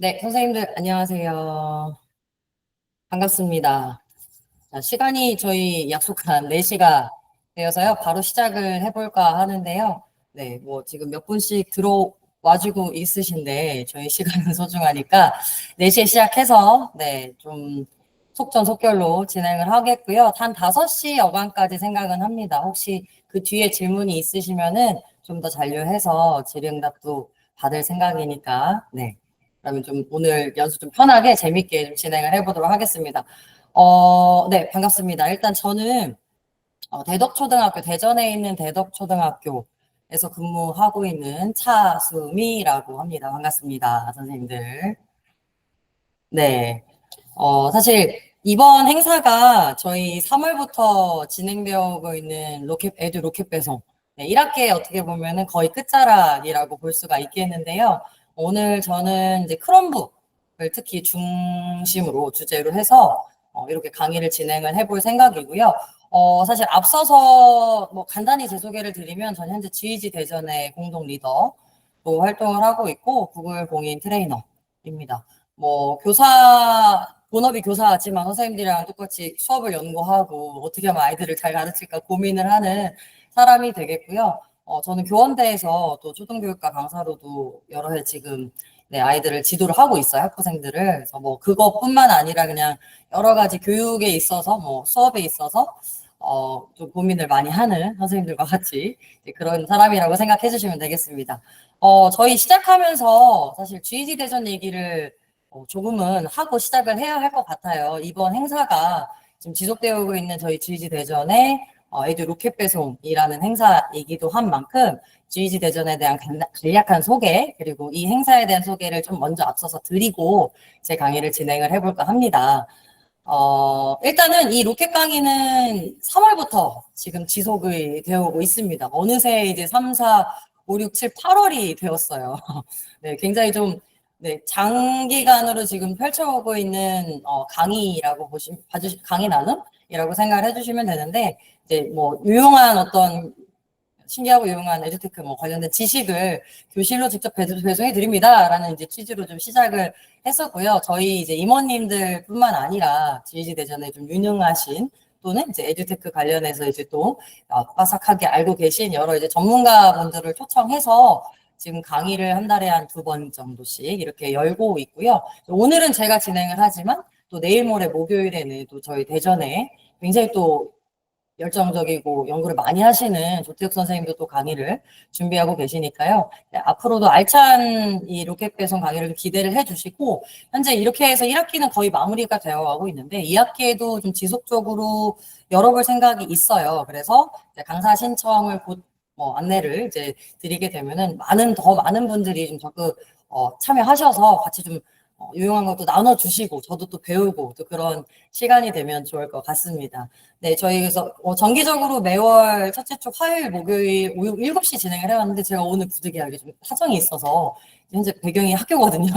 네, 선생님들 안녕하세요. 반갑습니다. 자, 시간이 저희 약속한 4시가 되어서요. 바로 시작을 해볼까 하는데요. 네, 뭐 지금 몇 분씩 들어와주고 있으신데 저희 시간은 소중하니까 4시에 시작해서 좀 속전속결로 진행을 하겠고요. 한 5시 여간까지 생각은 합니다. 혹시 그 뒤에 질문이 있으시면은 좀 더 잔류해서 질의응답도 받을 생각이니까 네. 그러면 좀 오늘 연수 좀 편하게 재밌게 좀 진행을 해보도록 하겠습니다. 네, 반갑습니다. 일단 저는 대덕초등학교, 대전에 있는 대덕초등학교에서 근무하고 있는 차수미라고 합니다. 반갑습니다, 선생님들. 네. 사실 이번 행사가 저희 3월부터 진행되어 오고 있는 에듀 로켓 배송. 네, 1학기에 어떻게 보면은 거의 끝자락이라고 볼 수가 있겠는데요. 오늘 저는 이제 크롬북을 특히 중심으로 주제로 해서 이렇게 강의를 진행을 해볼 생각이고요. 사실 앞서서 뭐 간단히 제 소개를 드리면 저는 현재 GEG 대전의 공동 리더로 활동을 하고 있고 구글 공인 트레이너입니다. 뭐 본업이 교사지만 선생님들이랑 똑같이 수업을 연구하고 어떻게 하면 아이들을 잘 가르칠까 고민을 하는 사람이 되겠고요. 저는 교원대에서 또 초등교육과 강사로도 여러 해 지금 아이들을 지도를 하고 있어요. 학부생들을. 그래서 뭐 그것뿐만 아니라 그냥 여러 가지 교육에 있어서 뭐 수업에 있어서 좀 고민을 많이 하는 선생님들과 같이 그런 사람이라고 생각해 주시면 되겠습니다. 저희 시작하면서 사실 GEG 대전 얘기를 조금은 하고 시작을 해야 할 것 같아요. 이번 행사가 지금 지속되고 있는 저희 GEG 대전의 에듀 로켓 배송이라는 행사이기도 한 만큼 GEG 대전에 대한 간략한 소개 그리고 이 행사에 대한 소개를 좀 먼저 앞서서 드리고 제 강의를 진행을 해볼까 합니다. 일단은 이 로켓 강의는 3월부터 지금 지속이 되어 오고 있습니다. 어느새 이제 3, 4, 5, 6, 7, 8월이 되었어요. 네, 굉장히 좀 장기간으로 지금 펼쳐오고 있는 강의라고 강의 나눔이라고 생각을 해주시면 되는데 이제 뭐 유용한 어떤 신기하고 유용한 에듀테크 뭐 관련된 지식을 교실로 직접 배송해 드립니다라는 이제 취지로 좀 시작을 했었고요. 저희 이제 임원님들뿐만 아니라 GEG 대전에 좀 유능하신 또는 이제 에듀테크 관련해서 이제 또 빠삭하게 알고 계신 여러 이제 전문가분들을 초청해서 지금 강의를 한 달에 한 2번 정도씩 이렇게 열고 있고요. 오늘은 제가 진행을 하지만 또 내일 모레 목요일에는 또 저희 대전에 굉장히 또 열정적이고 연구를 많이 하시는 조태욱 선생님도 또 강의를 준비하고 계시니까요. 네, 앞으로도 알찬 이 로켓 배송 강의를 좀 기대를 해주시고 현재 이렇게 해서 1학기는 거의 마무리가 되어가고 있는데 2학기에도 좀 지속적으로 열어볼 생각이 있어요. 그래서 강사 신청을 곧 안내를 이제 드리게 되면은 더 많은 분들이 좀 적극 참여하셔서 같이 좀 유용한 것도 나눠주시고 저도 또 배우고 또 그런 시간이 되면 좋을 것 같습니다. 네, 저희 그래서 정기적으로 매월 첫째 주 화요일, 목요일 오후 7시 진행을 해왔는데 제가 오늘 부득이하게 좀 사정이 있어서 현재 배경이 학교거든요.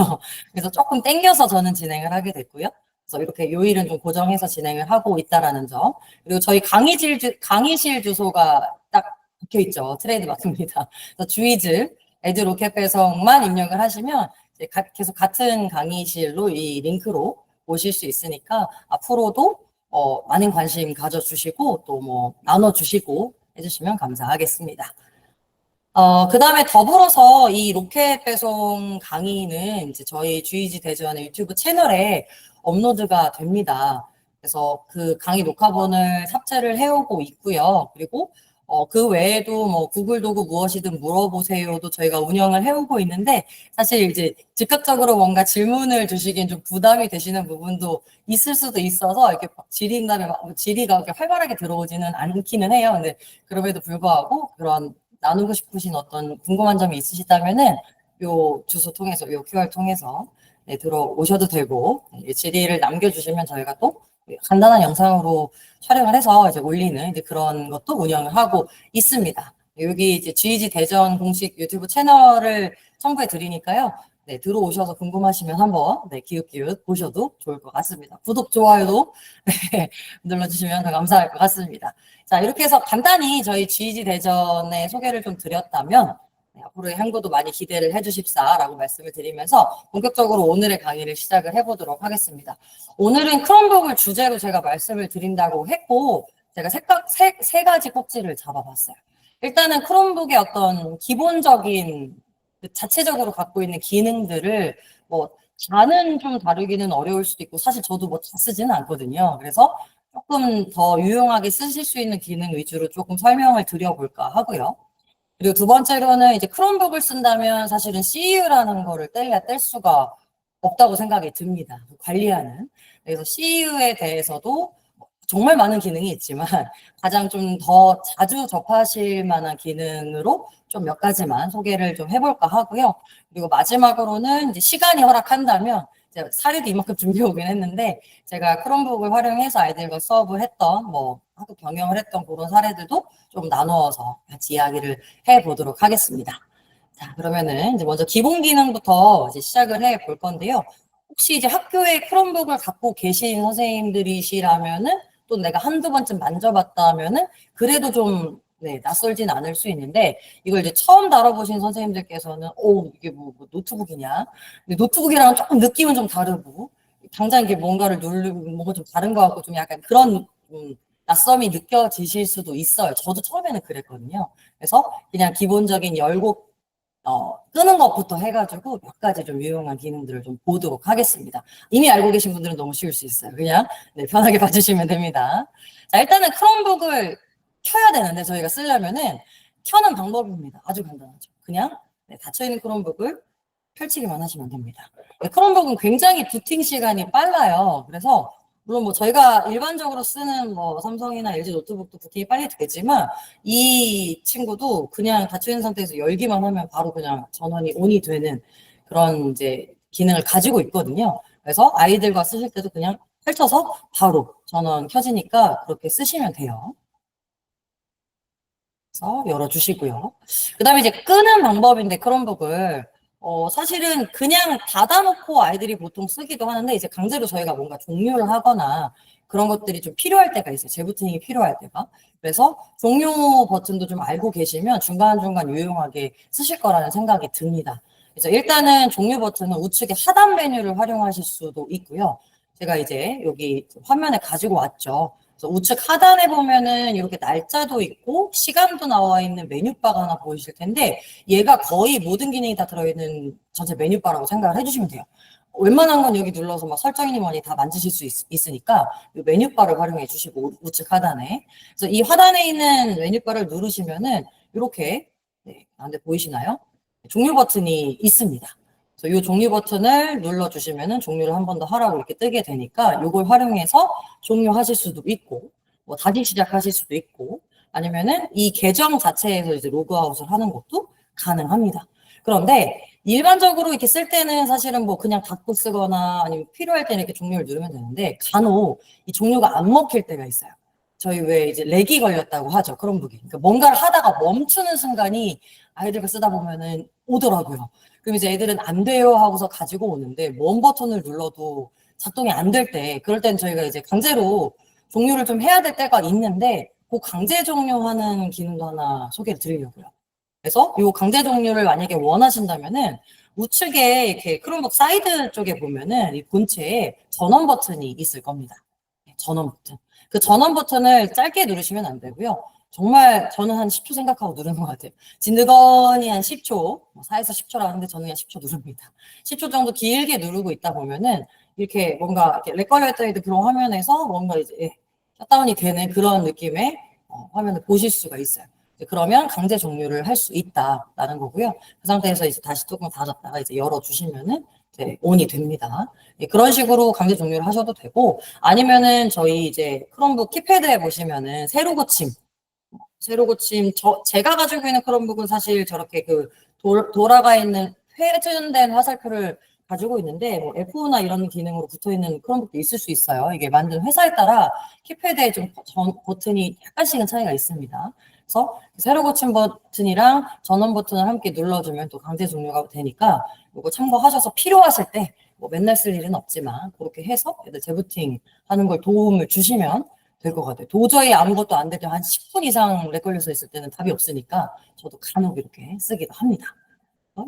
그래서 조금 땡겨서 저는 진행을 하게 됐고요. 그래서 이렇게 요일은 좀 고정해서 진행을 하고 있다라는 점. 그리고 저희 강의실 주소가 딱 박혀 있죠. 트레이드 마크입니다. 그래서 주이즈 에듀 로켓 배송만 입력을 하시면 계속 같은 강의실로 이 링크로 오실 수 있으니까 앞으로도 많은 관심 가져주시고 또 뭐 나눠주시고 해주시면 감사하겠습니다. 그 다음에 더불어서 이 로켓 배송 강의는 이제 저희 GEG 대전의 유튜브 채널에 업로드가 됩니다. 그래서 그 강의 녹화본을 삭제를 해오고 있고요. 그리고 그 외에도 뭐 구글 도구 무엇이든 물어보세요도 저희가 운영을 해오고 있는데 사실 이제 즉각적으로 뭔가 질문을 주시기엔 좀 부담이 되시는 부분도 있을 수도 있어서 이렇게 질의가 이렇게 활발하게 들어오지는 않기는 해요. 근데 그럼에도 불구하고 그런 나누고 싶으신 어떤 궁금한 점이 있으시다면은 요 주소 통해서 요 QR 통해서 들어오셔도 되고 질의를 남겨주시면 저희가 또 간단한 영상으로 촬영을 해서 이제 올리는 이제 그런 것도 운영을 하고 있습니다. 여기 이제 GEG 대전 공식 유튜브 채널을 첨부해 드리니까요. 네, 들어오셔서 궁금하시면 한번 기웃기웃 보셔도 좋을 것 같습니다. 구독, 좋아요도 눌러주시면 더 감사할 것 같습니다. 자, 이렇게 해서 간단히 저희 GEG 대전의 소개를 좀 드렸다면 네, 앞으로의 행보도 많이 기대를 해주십사라고 말씀을 드리면서 본격적으로 오늘의 강의를 시작을 해보도록 하겠습니다. 오늘은 크롬북을 주제로 제가 말씀을 드린다고 했고 제가 세 가지 꼭지를 잡아봤어요. 일단은 크롬북의 어떤 기본적인 자체적으로 갖고 있는 기능들을 뭐 다는 좀 다루기는 어려울 수도 있고 사실 저도 뭐 다 쓰지는 않거든요. 그래서 조금 더 유용하게 쓰실 수 있는 기능 위주로 조금 설명을 드려볼까 하고요. 그리고 두 번째로는 이제 크롬북을 쓴다면 사실은 CU라는 거를 떼야 뗄 수가 없다고 생각이 듭니다. 관리하는. 그래서 CU에 대해서도 정말 많은 기능이 있지만 가장 좀 더 자주 접하실 만한 기능으로 좀 몇 가지만 소개를 좀 해볼까 하고요. 그리고 마지막으로는 이제 시간이 허락한다면 제가 사례도 이만큼 준비해 오긴 했는데 제가 크롬북을 활용해서 아이들과 수업을 했던 뭐 학교 경영을 했던 그런 사례들도 좀 나누어서 같이 이야기를 해보도록 하겠습니다. 자, 그러면은 이제 먼저 기본 기능부터 이제 시작을 해 볼 건데요. 혹시 이제 학교에 크롬북을 갖고 계신 선생님들이시라면은 또 내가 한두 번쯤 만져봤다면은 그래도 좀 네, 낯설진 않을 수 있는데 이걸 이제 처음 다뤄보신 선생님들께서는 이게 뭐 노트북이냐? 근데 노트북이랑은 조금 느낌은 좀 다르고 당장 이게 뭔가를 누르고 뭐가 좀 다른 것 같고 좀 약간 그런 낯섦이 느껴지실 수도 있어요. 저도 처음에는 그랬거든요. 그래서 그냥 기본적인 열고 끄는 것부터 해가지고 몇 가지 좀 유용한 기능들을 좀 보도록 하겠습니다. 이미 알고 계신 분들은 너무 쉬울 수 있어요. 그냥 네, 편하게 봐주시면 됩니다. 자, 일단은 크롬북을 켜야 되는데 저희가 쓰려면은 켜는 방법입니다. 아주 간단하죠. 그냥 네, 닫혀있는 크롬북을 펼치기만 하시면 됩니다. 네, 크롬북은 굉장히 부팅 시간이 빨라요. 그래서 물론 뭐 저희가 일반적으로 쓰는 뭐 삼성이나 LG 노트북도 부팅이 빨리 되지만 이 친구도 그냥 닫혀있는 상태에서 열기만 하면 바로 그냥 전원이 온이 되는 그런 이제 기능을 가지고 있거든요. 그래서 아이들과 쓰실 때도 그냥 펼쳐서 바로 전원 켜지니까 그렇게 쓰시면 돼요. 그래서 열어주시고요. 그 다음에 이제 끄는 방법인데 크롬북을 사실은 그냥 닫아놓고 아이들이 보통 쓰기도 하는데 이제 강제로 저희가 뭔가 종료를 하거나 그런 것들이 좀 필요할 때가 있어요. 재부팅이 필요할 때가. 그래서 종료 버튼도 좀 알고 계시면 중간중간 유용하게 쓰실 거라는 생각이 듭니다. 그래서 일단은 종료 버튼은 우측에 하단 메뉴를 활용하실 수도 있고요. 제가 이제 여기 화면에 가지고 왔죠. 그래서 우측 하단에 보면은 이렇게 날짜도 있고 시간도 나와 있는 메뉴바가 하나 보이실 텐데 얘가 거의 모든 기능이 다 들어있는 전체 메뉴바라고 생각을 해주시면 돼요. 웬만한 건 여기 눌러서 막 설정이니 뭐니 다 만지실 수 있으니까 이 메뉴바를 활용해 주시고 우측 하단에 그래서 이 하단에 있는 메뉴바를 누르시면은 이렇게 네, 가운데 보이시나요? 종료 버튼이 있습니다. 그래서 이 종료 버튼을 눌러주시면은 종료를 한 번 더 하라고 이렇게 뜨게 되니까 이걸 활용해서 종료하실 수도 있고, 뭐 다시 시작하실 수도 있고, 아니면은 이 계정 자체에서 이제 로그아웃을 하는 것도 가능합니다. 그런데 일반적으로 이렇게 쓸 때는 사실은 뭐 그냥 닫고 쓰거나 아니면 필요할 때는 이렇게 종료를 누르면 되는데 간혹 이 종료가 안 먹힐 때가 있어요. 저희 왜 이제 렉이 걸렸다고 하죠. 크롬북이. 그러니까 뭔가를 하다가 멈추는 순간이 아이들과 쓰다 보면은 오더라고요. 그럼 이제 애들은 안 돼요 하고서 가지고 오는데 원 버튼을 눌러도 작동이 안 될 때 그럴 땐 저희가 이제 강제로 종료를 좀 해야 될 때가 있는데 그 강제 종료하는 기능도 하나 소개를 드리려고요. 그래서 이 강제 종료를 만약에 원하신다면은 우측에 이렇게 크롬북 사이드 쪽에 보면은 이 본체에 전원 버튼이 있을 겁니다. 전원 버튼. 그 전원 버튼을 짧게 누르시면 안 되고요. 정말 저는 한 10초 생각하고 누르는 것 같아요. 진드건이 한 10초, 4에서 10초라 하는데 저는 그냥 10초 누릅니다. 10초 정도 길게 누르고 있다 보면은 이렇게 뭔가 이렇게 렉 걸려있던 그런 화면에서 뭔가 이제 셧다운이 되는 그런 느낌의 화면을 보실 수가 있어요. 그러면 강제 종료를 할 수 있다라는 거고요. 그 상태에서 이제 다시 뚜껑 닫았다가 이제 열어주시면은 이제 온이 됩니다. 그런 식으로 강제 종료를 하셔도 되고 아니면은 저희 이제 크롬북 키패드에 보시면은 세로 고침 제가 가지고 있는 크롬북은 사실 저렇게 그 돌아가 있는 회전된 화살표를 가지고 있는데 뭐 F5나 이런 기능으로 붙어 있는 크롬북도 있을 수 있어요. 이게 만든 회사에 따라 키패드에 좀 버튼이 약간씩은 차이가 있습니다. 그래서 세로 고침 버튼이랑 전원 버튼을 함께 눌러주면 또 강제 종료가 되니까 이거 참고하셔서 필요하실 때 뭐 맨날 쓸 일은 없지만 그렇게 해서 애들 재부팅 하는 걸 도움을 주시면 될 것 같아요. 도저히 아무것도 안 될 때 한 10분 이상 렉 걸려서 있을 때는 답이 없으니까 저도 간혹 이렇게 쓰기도 합니다.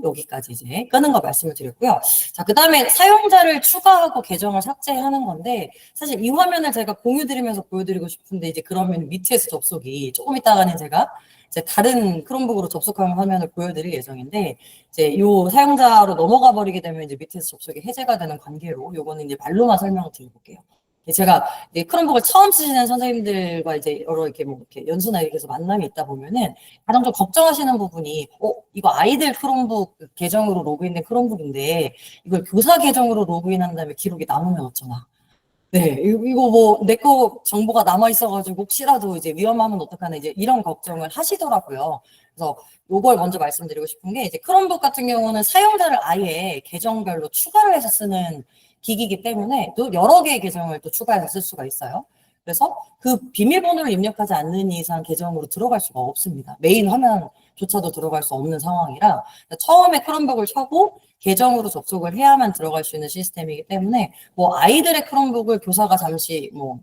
여기까지 이제 끄는 거 말씀을 드렸고요. 자, 그 다음에 사용자를 추가하고 계정을 삭제하는 건데, 사실 이 화면을 제가 공유 드리면서 보여드리고 싶은데, 이제 그러면 밑에서 접속이 조금 있다가는 제가 이제 다른 크롬북으로 접속하는 화면을 보여드릴 예정인데, 이제 요 사용자로 넘어가 버리게 되면 이제 밑에서 접속이 해제가 되는 관계로 요거는 이제 말로만 설명을 드려볼게요. 제가 이제 크롬북을 처음 쓰시는 선생님들과 이제 여러 이렇게 뭐 이렇게 연수나 이렇게 해서 만남이 있다 보면은 가장 좀 걱정하시는 부분이 이거 아이들 크롬북 계정으로 로그인된 크롬북인데 이걸 교사 계정으로 로그인한 다음에 기록이 남으면 어쩌나. 네, 이거 뭐 내 거 정보가 남아 있어가지고 혹시라도 이제 위험하면 어떡하나 이제 이런 걱정을 하시더라고요. 그래서 요걸 먼저 말씀드리고 싶은 게 이제 크롬북 같은 경우는 사용자를 아예 계정별로 추가를 해서 쓰는 기기이기 때문에 또 여러 개의 계정을 또 추가해서 쓸 수가 있어요. 그래서 그 비밀번호를 입력하지 않는 이상 계정으로 들어갈 수가 없습니다. 메인 화면조차도 들어갈 수 없는 상황이라 처음에 크롬북을 켜고 계정으로 접속을 해야만 들어갈 수 있는 시스템이기 때문에 뭐 아이들의 크롬북을 교사가 잠시 뭐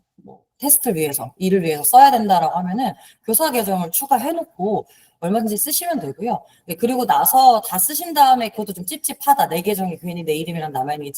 테스트를 위해서 일을 위해서 써야 된다라고 하면은 교사 계정을 추가해놓고 얼마든지 쓰시면 되고요. 네, 그리고 나서 다 쓰신 다음에 그것도 좀 찝찝하다. 내 계정이 괜히 내 이름이랑 남아있는 게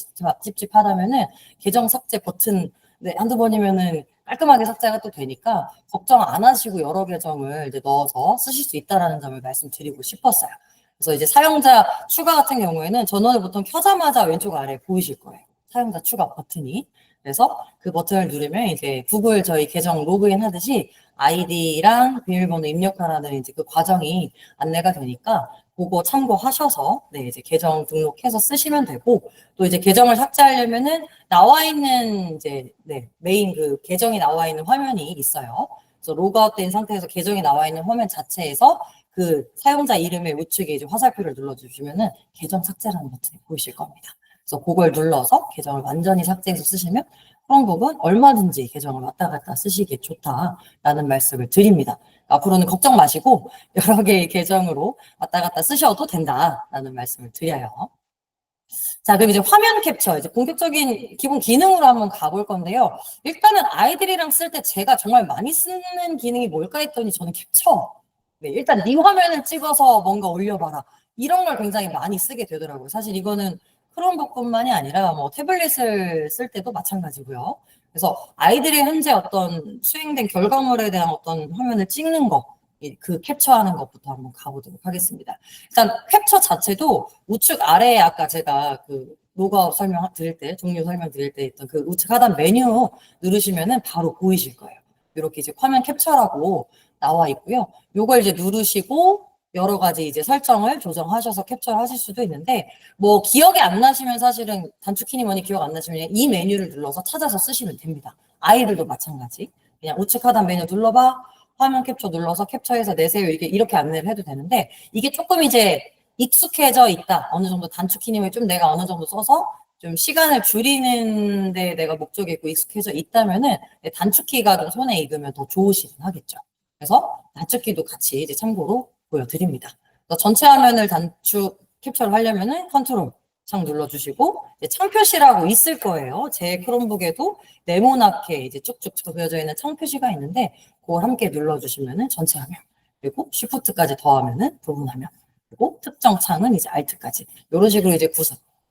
찝찝하다면은 계정 삭제 버튼 한두 번이면은 깔끔하게 삭제가 또 되니까 걱정 안 하시고 여러 계정을 이제 넣어서 쓰실 수 있다라는 점을 말씀드리고 싶었어요. 그래서 이제 사용자 추가 같은 경우에는 전원을 보통 켜자마자 왼쪽 아래 보이실 거예요. 사용자 추가 버튼이. 그래서 그 버튼을 누르면 이제 구글 저희 계정 로그인 하듯이 아이디랑 비밀번호 입력하라는 이제 그 과정이 안내가 되니까 그거 참고하셔서 네, 이제 계정 등록해서 쓰시면 되고 또 이제 계정을 삭제하려면은 나와 있는 이제 네, 메인 그 계정이 나와 있는 화면이 있어요. 그래서 로그아웃된 상태에서 계정이 나와 있는 화면 자체에서 그 사용자 이름의 우측에 이제 화살표를 눌러주시면은 계정 삭제라는 버튼이 보이실 겁니다. 그래서 그걸 눌러서 계정을 완전히 삭제해서 쓰시면 크롬북은 얼마든지 계정을 왔다 갔다 쓰시기에 좋다라는 말씀을 드립니다. 앞으로는 걱정 마시고 여러 개의 계정으로 왔다 갔다 쓰셔도 된다라는 말씀을 드려요. 자, 그럼 이제 화면 캡처, 이제 본격적인 기본 기능으로 한번 가볼 건데요. 일단은 아이들이랑 쓸 때 제가 정말 많이 쓰는 기능이 뭘까 했더니 저는 캡처. 네, 일단 네 화면을 찍어서 뭔가 올려봐라. 이런 걸 굉장히 많이 쓰게 되더라고요. 사실 이거는 크롬북뿐만이 아니라 뭐 태블릿을 쓸 때도 마찬가지고요. 그래서 아이들의 현재 어떤 수행된 결과물에 대한 어떤 화면을 찍는 거, 그 캡처하는 것부터 한번 가보도록 하겠습니다. 일단 캡처 자체도 우측 아래에 아까 제가 그 로그아웃 설명 드릴 때, 종료 설명 드릴 때 있던 그 우측 하단 메뉴 누르시면은 바로 보이실 거예요. 이렇게 이제 화면 캡처라고 나와 있고요. 요걸 이제 누르시고 여러 가지 이제 설정을 조정하셔서 캡처를 하실 수도 있는데 뭐 기억이 안 나시면 사실은 단축키니 뭐니 기억 안 나시면 이 메뉴를 눌러서 찾아서 쓰시면 됩니다. 아이들도 마찬가지. 그냥 우측 하단 메뉴 눌러봐. 화면 캡처 눌러서 캡처해서 내세요. 이렇게 안내를 해도 되는데 이게 조금 이제 익숙해져 있다. 어느 정도 단축키님을 좀 내가 어느 정도 써서 좀 시간을 줄이는데 내가 목적이 있고 익숙해져 있다면은 단축키가 좀 손에 익으면 더 좋으시긴 하겠죠. 그래서 단축키도 같이 이제 참고로 보여드립니다. 전체 화면을 단축 캡처를 하려면은 컨트롤 창 눌러주시고 창 표시라고 있을 거예요. 제 크롬북에도 네모나게 이제 쭉쭉 그려져 있는 창 표시가 있는데 그걸 함께 눌러주시면은 전체 화면 그리고 쉬프트까지 더하면은 부분 화면 그리고 특정 창은 이제 알트까지 이런 식으로 이제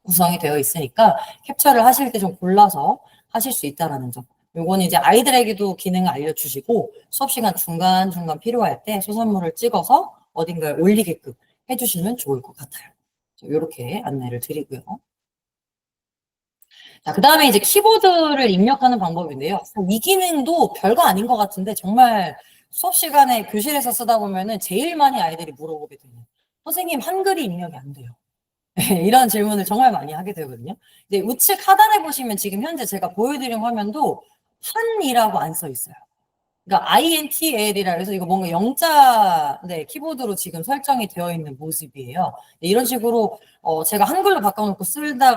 구성이 되어 있으니까 캡처를 하실 때 좀 골라서 하실 수 있다라는 점. 요건 이제 아이들에게도 기능을 알려주시고 수업 시간 중간중간 필요할 때 소선물을 찍어서 어딘가에 올리게끔 해주시면 좋을 것 같아요. 이렇게 안내를 드리고요. 자, 그 다음에 이제 키보드를 입력하는 방법인데요. 이 기능도 별거 아닌 것 같은데 정말 수업 시간에 교실에서 쓰다 보면은 제일 많이 아이들이 물어보게 되는 선생님 한글이 입력이 안 돼요. 이런 질문을 정말 많이 하게 되거든요. 이제 우측 하단에 보시면 지금 현재 제가 보여드린 화면도 한이라고 안 써 있어요. 그러니까 INTL이라 해서 이거 뭔가 영자 네, 키보드로 지금 설정이 되어 있는 모습이에요. 이런 식으로 제가 한글로 바꿔놓고 쓴다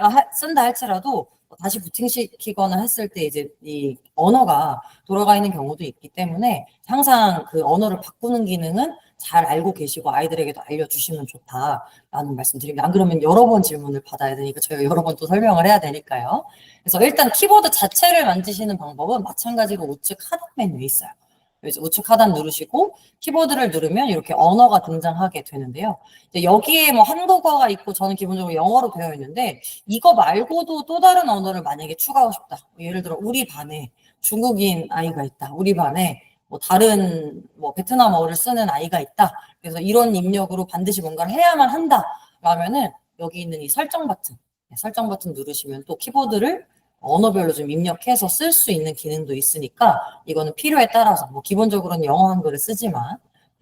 할지라도 다시 부팅시키거나 했을 때 이제 이 언어가 돌아가 있는 경우도 있기 때문에 항상 그 언어를 바꾸는 기능은 잘 알고 계시고 아이들에게도 알려주시면 좋다라는 말씀드립니다. 안 그러면 여러 번 질문을 받아야 되니까 저희가 여러 번 또 설명을 해야 되니까요. 그래서 일단 키보드 자체를 만지시는 방법은 마찬가지로 우측 하단 메뉴에 있어요. 그래서 우측 하단 누르시고 키보드를 누르면 이렇게 언어가 등장하게 되는데요. 여기에 뭐 한국어가 있고 저는 기본적으로 영어로 되어 있는데 이거 말고도 또 다른 언어를 만약에 추가하고 싶다. 예를 들어 우리 반에 중국인 아이가 있다. 우리 반에 뭐 다른 뭐 베트남어를 쓰는 아이가 있다. 그래서 이런 입력으로 반드시 뭔가를 해야만 한다. 라면은 여기 있는 이 설정 버튼, 설정 버튼 누르시면 또 키보드를 언어별로 좀 입력해서 쓸 수 있는 기능도 있으니까 이거는 필요에 따라서 뭐 기본적으로는 영어 한글을 쓰지만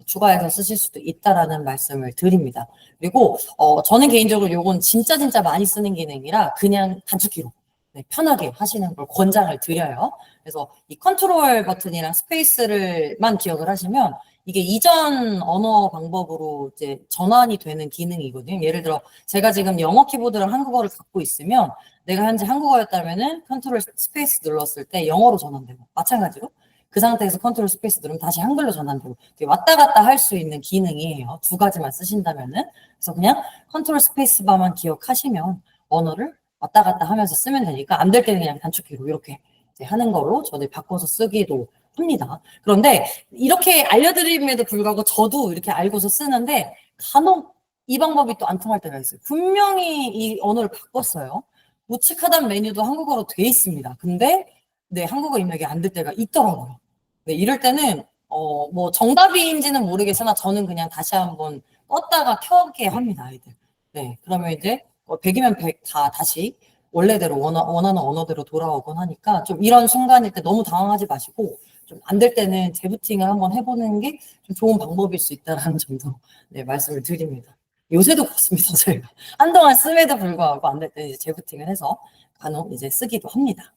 추가해서 쓰실 수도 있다라는 말씀을 드립니다. 그리고 저는 개인적으로 요건 진짜 많이 쓰는 기능이라 그냥 단축키로 네, 편하게 하시는 걸 권장을 드려요. 그래서 이 컨트롤 버튼이랑 스페이스를만 기억을 하시면 이게 이전 언어 방법으로 이제 전환이 되는 기능이거든요. 예를 들어 제가 지금 영어 키보드랑 한국어를 갖고 있으면 내가 현재 한국어였다면은 컨트롤 스페이스 눌렀을 때 영어로 전환되고 마찬가지로 그 상태에서 컨트롤 스페이스 누르면 다시 한글로 전환되고 왔다 갔다 할 수 있는 기능이에요. 두 가지만 쓰신다면은 그래서 그냥 컨트롤 스페이스 바만 기억하시면 언어를 왔다 갔다 하면서 쓰면 되니까 안 될 때는 그냥 단축키로 이렇게 하는 거로 저도 바꿔서 쓰기도 합니다. 그런데 이렇게 알려드림에도 불구하고 저도 이렇게 알고서 쓰는데 간혹 이 방법이 또 안 통할 때가 있어요. 분명히 이 언어를 바꿨어요. 우측 하단 메뉴도 한국어로 돼 있습니다. 근데 네, 한국어 입력이 안 될 때가 있더라고요. 네, 이럴 때는 뭐 정답인지는 모르겠으나 저는 그냥 다시 한번 껐다가 켜게 합니다, 아이들. 네, 그러면 이제 100이면 100 다 다시 원래대로 원하는 언어대로 돌아오곤 하니까 좀 이런 순간일 때 너무 당황하지 마시고 좀 안 될 때는 재부팅을 한번 해보는 게 좀 좋은 방법일 수 있다라는 점도 네, 말씀을 드립니다. 요새도 그렇습니다, 저희가. 한동안 씀에도 불구하고 안 될 때 이제 재부팅을 해서 간혹 이제 쓰기도 합니다.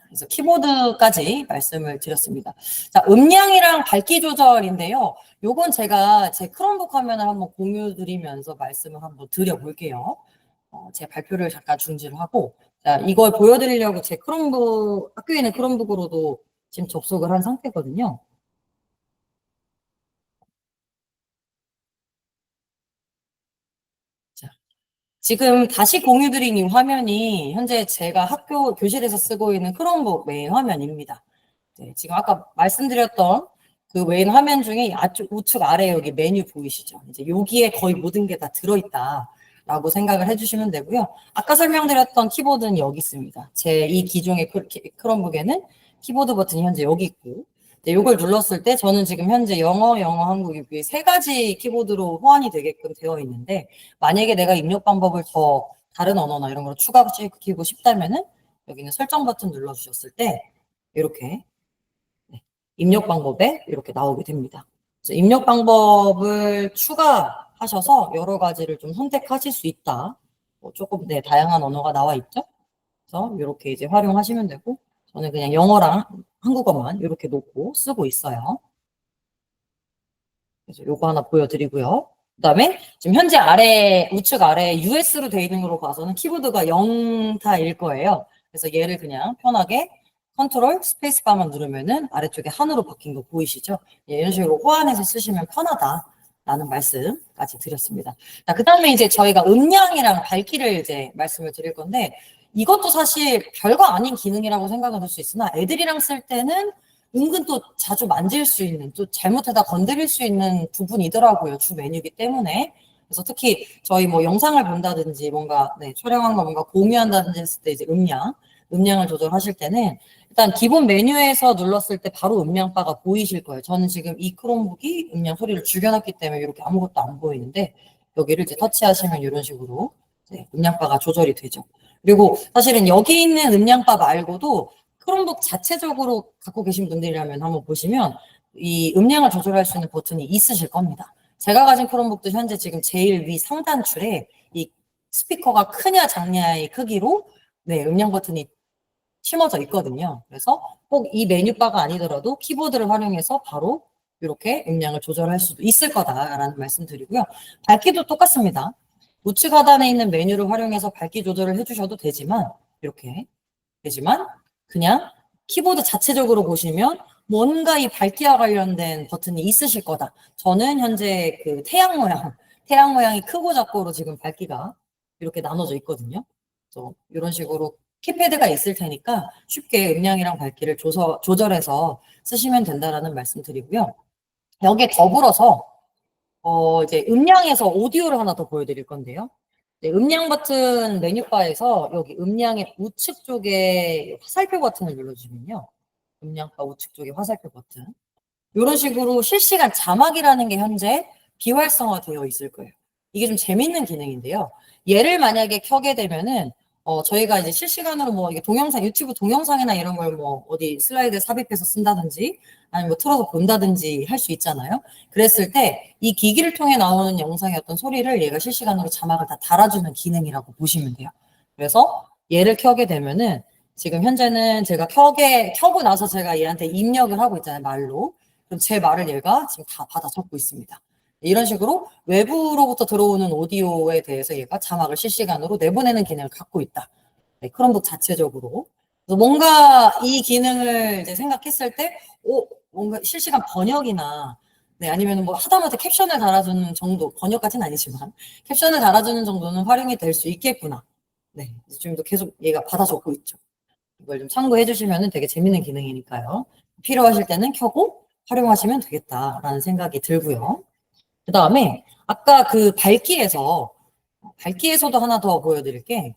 그래서 키보드까지 말씀을 드렸습니다. 자, 음량이랑 밝기 조절인데요. 요건 제가 제 크롬북 화면을 한번 공유 드리면서 말씀을 한번 드려볼게요. 제 발표를 잠깐 중지를 하고, 자, 이걸 보여드리려고 제 크롬북, 학교에 있는 크롬북으로도 지금 접속을 한 상태거든요. 자, 지금 다시 공유 드린 이 화면이 현재 제가 학교 교실에서 쓰고 있는 크롬북 메인 화면입니다. 네, 지금 아까 말씀드렸던 그 메인 화면 중에 우측 아래 여기 메뉴 보이시죠? 이제 여기에 거의 모든 게 다 들어있다라고 생각을 해주시면 되고요. 아까 설명드렸던 키보드는 여기 있습니다. 제 이 기종의 크롬북에는 키보드 버튼이 현재 여기 있고, 네, 이걸 눌렀을 때 저는 지금 현재 영어, 한국 이세 가지 키보드로 호환이 되게끔 되어 있는데 만약에 내가 입력 방법을 더 다른 언어나 이런 걸 추가시키고 싶다면은 여기는 설정 버튼 눌러주셨을 때 이렇게 입력 방법에 이렇게 나오게 됩니다. 그래서 입력 방법을 추가하셔서 여러 가지를 좀 선택하실 수 있다. 조금 네, 다양한 언어가 나와 있죠. 그래서 이렇게 이제 활용하시면 되고 저는 그냥 영어랑 한국어만 이렇게 놓고 쓰고 있어요. 그래서 요거 하나 보여드리고요. 그다음에 지금 현재 우측 아래 US로 되어 있는 걸로 봐서는 키보드가 0타일 거예요. 그래서 얘를 그냥 편하게 컨트롤 스페이스바만 누르면은 아래쪽에 한으로 바뀐 거 보이시죠? 이런 식으로 호환해서 쓰시면 편하다라는 말씀까지 드렸습니다. 자, 그다음에 이제 저희가 음량이랑 밝기를 이제 말씀을 드릴 건데 이것도 사실 별거 아닌 기능이라고 생각은 할 수 있으나 애들이랑 쓸 때는 은근 또 자주 만질 수 있는, 또 잘못하다 건드릴 수 있는 부분이더라고요. 주 메뉴이기 때문에. 그래서 특히 저희 뭐 영상을 본다든지 뭔가 네, 촬영한 거 뭔가 공유한다든지 했을 때 이제 음량을 조절하실 때는 일단 기본 메뉴에서 눌렀을 때 바로 음량바가 보이실 거예요. 저는 지금 이 크롬북이 음량 소리를 죽여놨기 때문에 이렇게 아무것도 안 보이는데 여기를 이제 터치하시면 이런 식으로 네, 음량바가 조절이 되죠. 그리고 사실은 여기 있는 음량바 말고도 크롬북 자체적으로 갖고 계신 분들이라면 한번 보시면 이 음량을 조절할 수 있는 버튼이 있으실 겁니다. 제가 가진 크롬북도 현재 지금 제일 위 상단줄에 이 스피커가 크냐 작냐의 크기로 네, 음량 버튼이 심어져 있거든요. 그래서 꼭 이 메뉴바가 아니더라도 키보드를 활용해서 바로 이렇게 음량을 조절할 수도 있을 거다라는 말씀드리고요. 밝기도 똑같습니다. 우측 하단에 있는 메뉴를 활용해서 밝기 조절을 해주셔도 되지만 이렇게 되지만 그냥 키보드 자체적으로 보시면 뭔가 이 밝기와 관련된 버튼이 있으실 거다. 저는 현재 그 태양 모양이 크고 작고로 지금 밝기가 이렇게 나눠져 있거든요. 그래서 이런 식으로 키패드가 있을 테니까 쉽게 음량이랑 밝기를 조절해서 쓰시면 된다라는 말씀 드리고요. 여기에 더불어서 이제 음량에서 오디오를 하나 더 보여드릴 건데요. 네, 음량 버튼 메뉴바에서 여기 음량의 우측 쪽에 화살표 버튼을 눌러주시면요. 음량바 우측 쪽에 화살표 버튼. 이런 식으로 실시간 자막이라는 게 현재 비활성화되어 있을 거예요. 이게 좀 재밌는 기능인데요. 얘를 만약에 켜게 되면은 저희가 이제 실시간으로 뭐 이게 동영상 유튜브 동영상이나 이런 걸 뭐 어디 슬라이드에 삽입해서 쓴다든지 아니면 뭐 틀어서 본다든지 할 수 있잖아요. 그랬을 때 이 기기를 통해 나오는 영상의 어떤 소리를 얘가 실시간으로 자막을 다 달아주는 기능이라고 보시면 돼요. 그래서 얘를 켜게 되면은 지금 현재는 제가 켜고 나서 제가 얘한테 입력을 하고 있잖아요, 말로. 그럼 제 말을 얘가 지금 다 받아 적고 있습니다. 이런 식으로 외부로부터 들어오는 오디오에 대해서 얘가 자막을 실시간으로 내보내는 기능을 갖고 있다. 네, 크롬북 자체적으로. 그래서 뭔가 이 기능을 이제 생각했을 때, 뭔가 실시간 번역이나, 네, 아니면 뭐 하다못해 캡션을 달아주는 정도, 번역까지는 아니지만, 캡션을 달아주는 정도는 활용이 될 수 있겠구나. 네, 지금도 계속 얘가 받아 적고 있죠. 이걸 좀 참고해 주시면 되게 재밌는 기능이니까요. 필요하실 때는 켜고 활용하시면 되겠다라는 생각이 들고요. 그 다음에 아까 그 밝기에서도 하나 더 보여드릴 게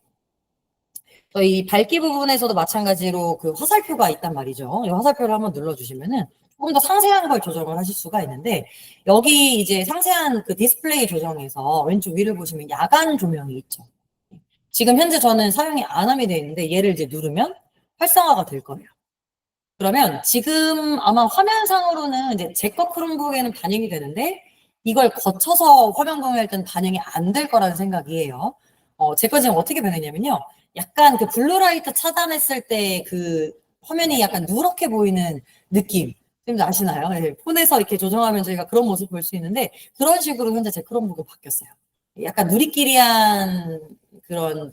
저희 밝기 부분에서도 마찬가지로 그 화살표가 있단 말이죠. 이 화살표를 한번 눌러주시면은 조금 더 상세한 걸 조정을 하실 수가 있는데 여기 이제 상세한 그 디스플레이 조정에서 왼쪽 위를 보시면 야간 조명이 있죠. 지금 현재 저는 사용이 안함이 되어 있는데 얘를 이제 누르면 활성화가 될 거예요. 그러면 지금 아마 화면상으로는 이제 제 거 크롬북에는 반영이 되는데 이걸 거쳐서 화면 공유할 때는 반영이 안 될 거라는 생각이에요. 제 거 지금 어떻게 변했냐면요. 약간 그 블루라이트 차단했을 때 그 화면이 약간 누렇게 보이는 느낌. 좀 아시나요? 네, 폰에서 이렇게 조정하면 저희가 그런 모습 볼 수 있는데 그런 식으로 현재 제 크롬북은 바뀌었어요. 약간 누리끼리한 그런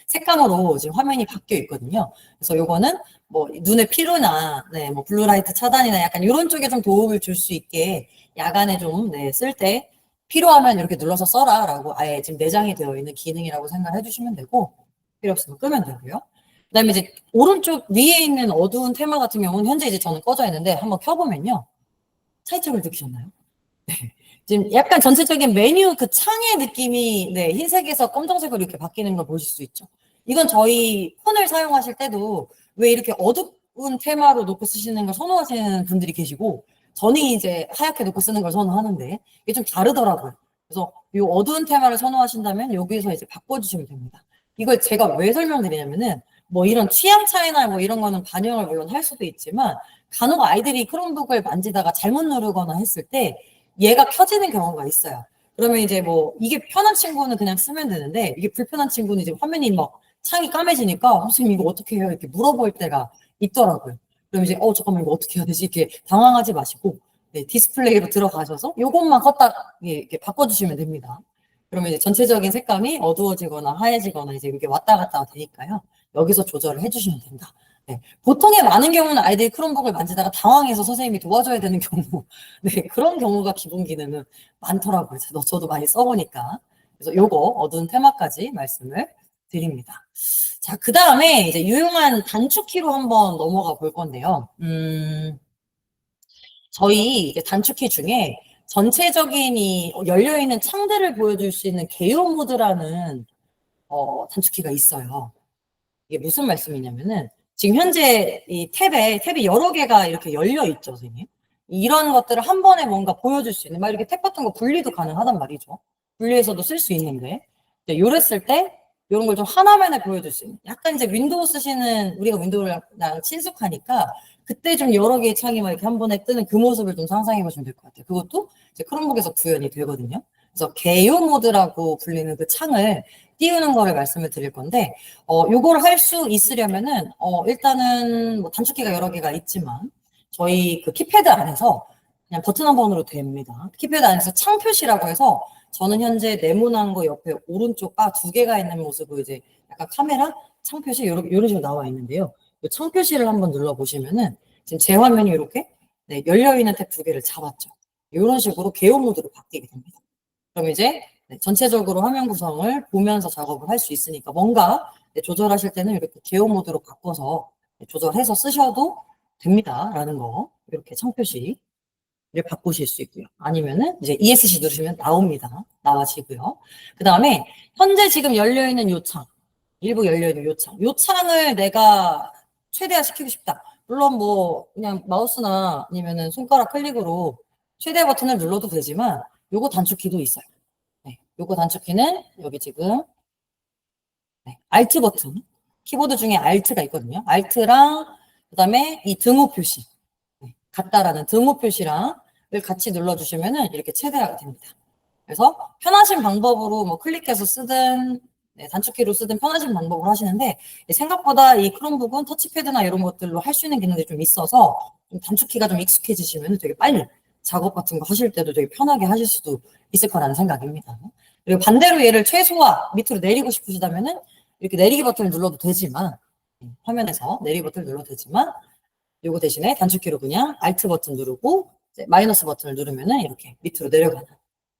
색감으로 지금 화면이 바뀌어 있거든요. 그래서 요거는 뭐 눈의 피로나 뭐 블루라이트 차단이나 약간 이런 쪽에 좀 도움을 줄 수 있게 야간에 좀 쓸 때 필요하면 이렇게 눌러서 써라라고 아예 지금 내장이 되어 있는 기능이라고 생각해 주시면 되고 필요 없으면 끄면 되고요. 그다음에 이제 오른쪽 위에 있는 어두운 테마 같은 경우는 현재 이제 저는 꺼져 있는데 한번 켜보면요. 차이점을 느끼셨나요? 지금 약간 전체적인 메뉴 그 창의 느낌이 흰색에서 검정색으로 이렇게 바뀌는 걸 보실 수 있죠. 이건 저희 폰을 사용하실 때도 왜 이렇게 어두운 테마로 놓고 쓰시는 걸 선호하시는 분들이 계시고 저는 이제 하얗게 놓고 쓰는 걸 선호하는데 이게 좀 다르더라고요. 그래서 이 어두운 테마를 선호하신다면 여기서 이제 바꿔주시면 됩니다. 이걸 제가 왜 설명드리냐면은 뭐 이런 취향 차이나 뭐 이런 거는 반영을 물론 할 수도 있지만 간혹 아이들이 크롬북을 만지다가 잘못 누르거나 했을 때 얘가 켜지는 경우가 있어요. 그러면 이제 뭐 이게 편한 친구는 그냥 쓰면 되는데 이게 불편한 친구는 이제 화면이 막 창이 까매지니까 선생님 이거 어떻게 해요? 이렇게 물어볼 때가 있더라고요. 그럼 이제 잠깐만 이거 어떻게 해야 되지? 이렇게 당황하지 마시고 디스플레이로 들어가셔서 요것만 껐다 이렇게 바꿔주시면 됩니다. 그러면 이제 전체적인 색감이 어두워지거나 하얘지거나 이제 이렇게 왔다 갔다 되니까요. 여기서 조절을 해주시면 된다. 네. 보통의 많은 경우는 아이들이 크롬북을 만지다가 당황해서 선생님이 도와줘야 되는 경우, 그런 경우가 기본 기능은 많더라고요. 저도 많이 써보니까. 그래서 요거 어두운 테마까지 말씀을 드립니다. 자, 그 다음에 이제 유용한 단축키로 한번 넘어가 볼 건데요. 저희 이제 단축키 중에 전체적인 이 열려있는 창들을 보여줄 수 있는 개요 모드라는 단축키가 있어요. 이게 무슨 말씀이냐면은 지금 현재 이 탭이 여러 개가 이렇게 열려 있죠, 선생님. 이런 것들을 한 번에 뭔가 보여줄 수 있는, 막 이렇게 탭 같은 거 분리도 가능하단 말이죠. 분리해서도 쓸 수 있는데, 요랬을 때 이런 걸 좀 하나만에 보여줄 수 있는. 약간 이제 윈도우 쓰시는 우리가 윈도우랑 친숙하니까 그때 좀 여러 개의 창이 막 이렇게 한 번에 뜨는 그 모습을 좀 상상해 보시면 될 것 같아요. 그것도 이제 크롬북에서 구현이 되거든요. 그래서 개요 모드라고 불리는 그 창을 띄우는 거를 말씀을 드릴 건데, 요걸 할 수 있으려면은, 일단은 뭐 단축키가 여러 개가 있지만, 저희 그 키패드 안에서 그냥 버튼 한 번으로 됩니다. 키패드 안에서 창 표시라고 해서, 저는 현재 네모난 거 옆에 오른쪽 바 두 개가 있는 모습으로 이제 약간 카메라 창 표시 이런 식으로 나와 있는데요. 이 창 표시를 한번 눌러보시면은, 지금 제 화면이 이렇게 네, 열려있는 탭 2개를 잡았죠. 이런 식으로 개요 모드로 바뀌게 됩니다. 그럼 이제 네, 전체적으로 화면 구성을 보면서 작업을 할 수 있으니까 뭔가 네, 조절하실 때는 이렇게 개요 모드로 바꿔서 네, 조절해서 쓰셔도 됩니다라는 거 이렇게 창표시 바꾸실 수 있고요. 아니면은 이제 ESC 누르시면 나옵니다. 나와지고요. 그 다음에 현재 지금 열려있는 요 창, 일부 열려있는 요 창, 요 창을 내가 최대화 시키고 싶다. 물론 뭐 그냥 마우스나 아니면은 손가락 클릭으로 최대 버튼을 눌러도 되지만 요거 단축키도 있어요. 네, 요거 단축키는 여기 지금 네, Alt 버튼, 키보드 중에 Alt가 있거든요. Alt랑 그다음에 이 등호 표시, 네, 같다라는 등호 표시랑 을 같이 눌러주시면은 이렇게 최대화가 됩니다. 그래서 편하신 방법으로 뭐 클릭해서 쓰든 네, 단축키로 쓰든 편하신 방법으로 하시는데 생각보다 이 크롬북은 터치패드나 이런 것들로 할 수 있는 기능들이 좀 있어서 좀 단축키가 좀 익숙해지시면 되게 빨리 작업 같은 거 하실 때도 되게 편하게 하실 수도 있을 거라는 생각입니다. 그리고 반대로 얘를 최소화 밑으로 내리고 싶으시다면은 이렇게 내리기 버튼을 눌러도 되지만 화면에서 내리기 버튼을 눌러도 되지만 요거 대신에 단축키로 그냥 Alt 버튼 누르고 마이너스 버튼을 누르면은 이렇게 밑으로 내려가는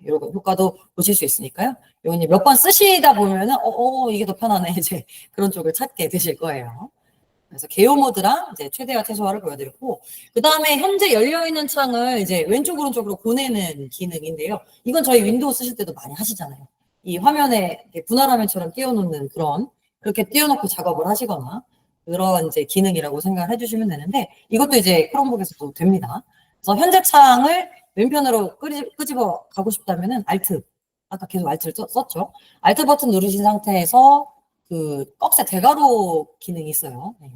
이런 효과도 보실 수 있으니까요. 요거는 몇 번 쓰시다 보면은 이게 더 편하네 이제 그런 쪽을 찾게 되실 거예요. 그래서 개요 모드랑 이제 최대화 최소화를 보여드렸고 그 다음에 현재 열려 있는 창을 이제 왼쪽 오른쪽으로 보내는 기능인데요. 이건 저희 윈도우 쓰실 때도 많이 하시잖아요. 이 화면에 분할 화면처럼 띄워놓는 그런 그렇게 띄워놓고 작업을 하시거나 그런 이제 기능이라고 생각을 해주시면 되는데 이것도 이제 크롬북에서도 됩니다. 그래서 현재 창을 왼편으로 끄집어 가고 싶다면은 Alt 아까 계속 Alt를 썼죠. Alt 버튼 누르신 상태에서 그 꺽쇠 대가로 기능이 있어요. 네.